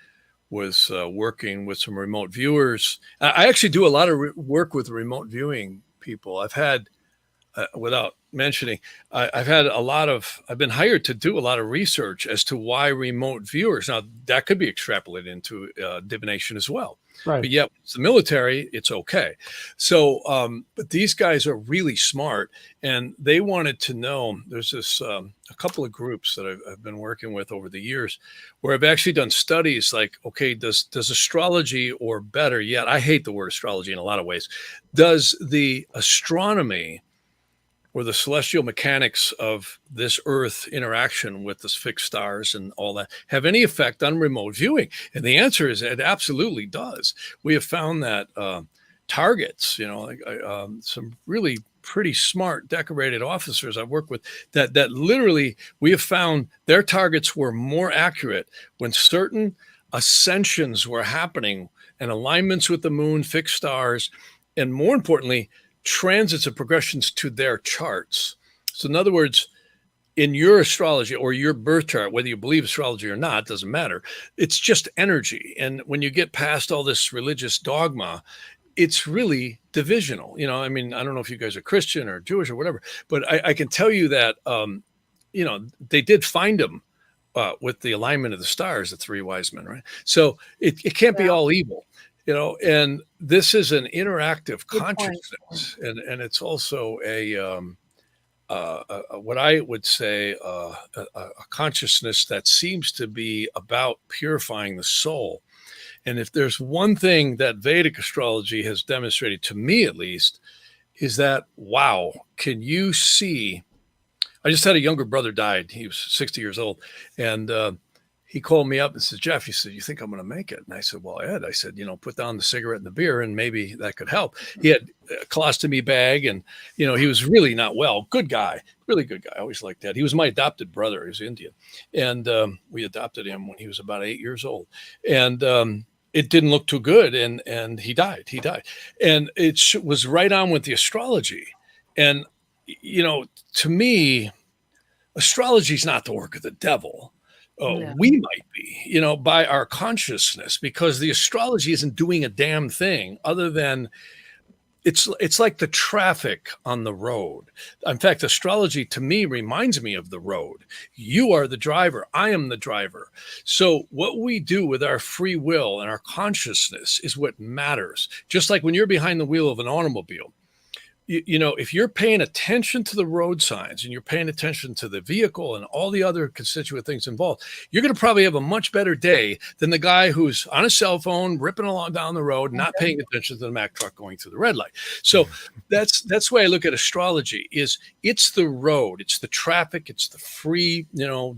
was working with some remote viewers. I actually do a lot of work with remote viewing people. I've had without mentioning, I've been hired to do a lot of research as to why remote viewers. Now that could be extrapolated into divination as well. Right. But yet, it's the military, it's okay. So, but these guys are really smart, and they wanted to know. There's this a couple of groups that I've been working with over the years, where I've actually done studies like, okay, does astrology, or better yet, I hate the word astrology in a lot of ways, does the astronomy or the celestial mechanics of this Earth interaction with the fixed stars and all that have any effect on remote viewing? And the answer is it absolutely does. We have found that targets, some really pretty smart decorated officers I've worked with, that literally we have found their targets were more accurate when certain ascensions were happening and alignments with the moon, fixed stars, and more importantly, transits and progressions to their charts. So in other words, in your astrology or your birth chart, whether you believe astrology or not, doesn't matter. It's just energy. And when you get past all this religious dogma, it's really divisional. I mean, I don't know if you guys are Christian or Jewish or whatever, but I can tell you that, they did find them with the alignment of the stars, the three wise men, right? So it can't be all evil. And this is an interactive consciousness, and it's also a what I would say a consciousness that seems to be about purifying the soul. And if there's one thing that Vedic astrology has demonstrated, to me at least, is that, wow, can you see? I just had a younger brother died. He was 60 years old, and he called me up and said, Jeff, he said, you think I'm going to make it? And I said, well, Ed, I said, put down the cigarette and the beer and maybe that could help. He had a colostomy bag and, he was really not well. Good guy, really good guy. I always liked that. He was my adopted brother. He was Indian. And we adopted him when he was about 8 years old. And it didn't look too good. And he died. And it was right on with the astrology. And, to me, astrology is not the work of the devil. We might be, by our consciousness, because the astrology isn't doing a damn thing other than it's like the traffic on the road. In fact, astrology to me reminds me of the road. You are the driver. I am the driver. So what we do with our free will and our consciousness is what matters. Just like when you're behind the wheel of an automobile, if you're paying attention to the road signs and you're paying attention to the vehicle and all the other constituent things involved, you're going to probably have a much better day than the guy who's on a cell phone, ripping along down the road, not paying attention to the Mack truck going through the red light. So that's the way I look at astrology. It's the road, it's the traffic, it's the free,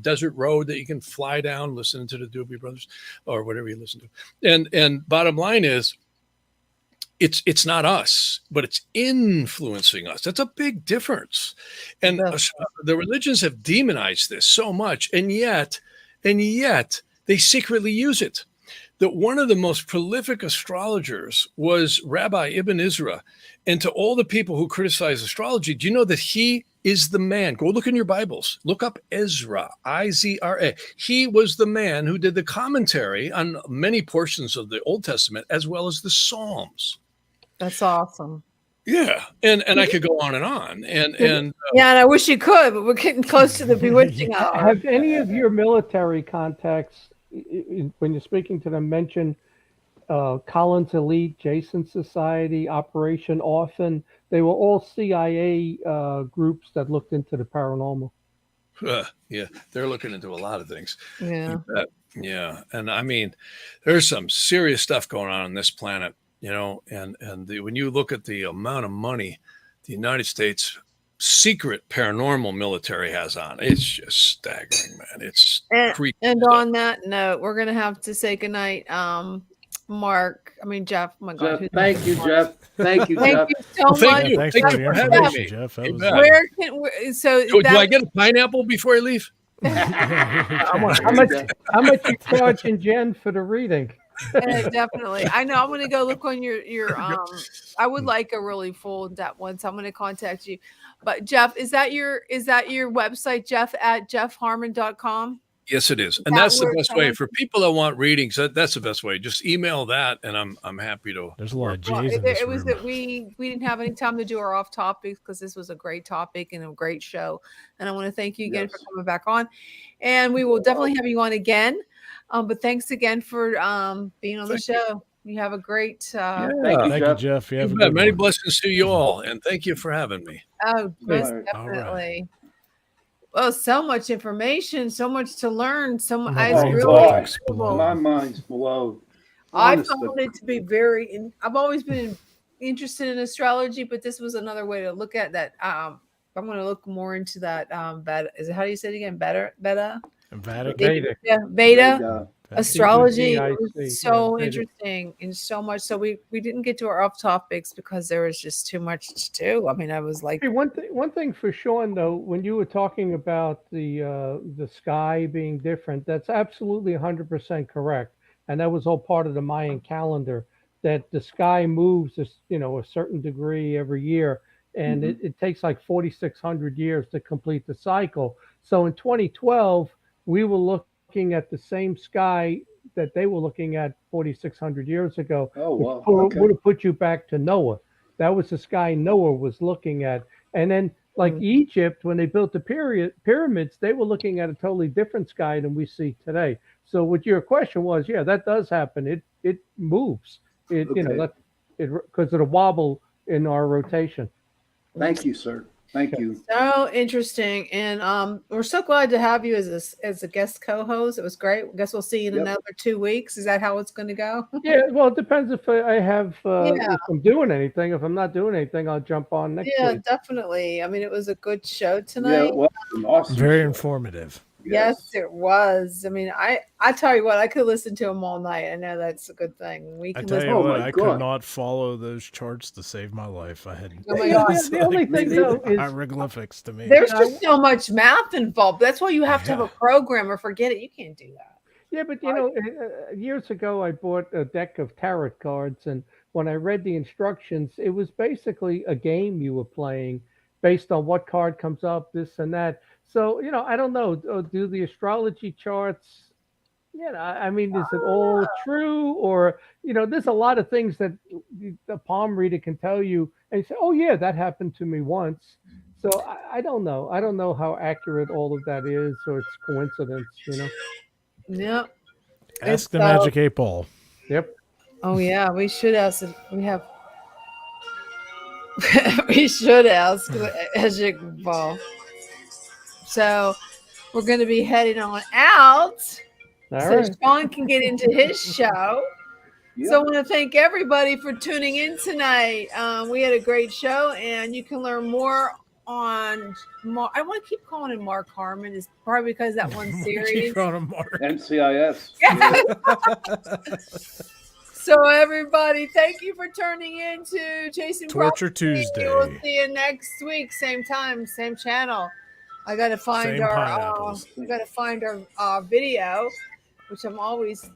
desert road that you can fly down, listening to the Doobie Brothers or whatever you listen to. And bottom line is, it's not us, but it's influencing us. That's a big difference. And the religions have demonized this so much, and yet they secretly use it. That one of the most prolific astrologers was Rabbi Ibn Ezra. And to all the people who criticize astrology, do you know that he is the man? Go look in your Bibles. Look up Ezra, I-Z-R-A. He was the man who did the commentary on many portions of the Old Testament as well as the Psalms. That's awesome. Yeah, and I could go on and on, and and I wish you could, but we're getting close to the bewitching hour. Have any of your military contacts, when you're speaking to them, mentioned Collins Elite, Jason Society, Operation Orphan? They were all CIA groups that looked into the paranormal. Yeah, they're looking into a lot of things. Yeah, and I mean, there's some serious stuff going on this planet. When you look at the amount of money the United States secret paranormal military has on, it's just staggering, man. It's creepy. And on that note, we're gonna have to say goodnight. Jeff. Oh my God. Jeff, thank you, Jeff. Thank you so much. Thanks for the information, Jeff. Do I get a pineapple before I leave? How much you charging Jen for the reading? Definitely. I know. I'm going to go look on your I would like a really full in-depth one, so I'm going to contact you. But Jeff, is that your website, Jeff at jeffharmon.com? Yes, it is. And that that's the where best way for people that want readings. That's the best way. Just email that, and I'm happy to. There's a lot of Well, J's in this it was room. that we didn't have any time to do our off topics because this was a great topic and a great show. And I want to thank you again for coming back on. And we will definitely have you on again. But thanks again for being on the show. You have a great Thank Thank you, you, Jeff. Jeff. You have a You good bet. Many one. blessings to you all, and thank you for having me. oh, most All right. definitely. Well, so much information, so much to learn. So much. My It's brain's really about to incredible. explode. My mind's blown. I Honest to found it to be very. I've always been interested in astrology, but this was another way to look at that. I'm going to look more into that. Beta. Is it how do you say it again? Beta. Vedic. Vedic. Yeah, beta. God. Astrology VEDIC, was so yeah, Vedic. interesting and so much. So we didn't get to our off topics because there was just too much to do. I mean, I was like, Hey, one thing for Sean though, when you were talking about the sky being different, that's absolutely 100% correct, and that was all part of the Mayan calendar. That the sky moves, a certain degree every year, and it takes like 4,600 years to complete the cycle. So in 2012, we were looking at the same sky that they were looking at 4,600 years ago. Oh, wow. Which Okay. would have put you back to Noah. That was the sky Noah was looking at. And then, like Egypt, when they built the pyramids, they were looking at a totally different sky than we see today. So, what your question was, yeah, that does happen. It moves. Because of the wobble in our rotation. Thank you, sir. Thank you. so interesting, and we're so glad to have you as a guest co-host. It was great. I guess we'll see you in another 2 weeks. Is that how it's going to go? Yeah, well, it depends if I have if I'm doing anything. If I'm not doing anything, I'll jump on next week. Definitely. I mean, it was a good show tonight. Yeah, it was an awesome Very show. informative. Yes, it was. I mean, I tell you what, I could listen to them all night. I know that's a good thing. We I can tell listen. you Oh what, my I God. could not follow those charts to save my life. I had Oh my God. The only thing though is hieroglyphics to me. There's just so much math involved. That's why you have to have a programmer. Forget it. You can't do that. yeah, but years ago I bought a deck of tarot cards, and when I read the instructions, it was basically a game you were playing based on what card comes up, this and that. So I don't know. Do the astrology charts? I mean, is it all true, or there's a lot of things that the palm reader can tell you, and you say, "Oh yeah, that happened to me once." So I don't know. I don't know how accurate all of that is, or it's coincidence. Yep. Ask the Magic 8 Ball. Yep. Oh yeah, we should ask. We have. We should ask Magic Ball. So we're going to be heading on out. All so right. Sean can get into his show. Yep. So I want to thank everybody for tuning in tonight. We had a great show, and you can learn more on Mark. I want to keep calling him Mark Harmon. It's probably because that one series. NCIS. So everybody, thank you for tuning in to Chasing Torture Prophecy. Tuesday. We'll see you next week, same time, same channel. I gotta find Same our pineapples. we gotta find our video, which I'm always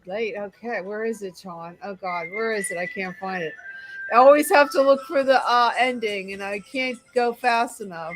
late. Okay, where is it, Sean? Oh God, where is it? I can't find it. I always have to look for the ending, and I can't go fast enough.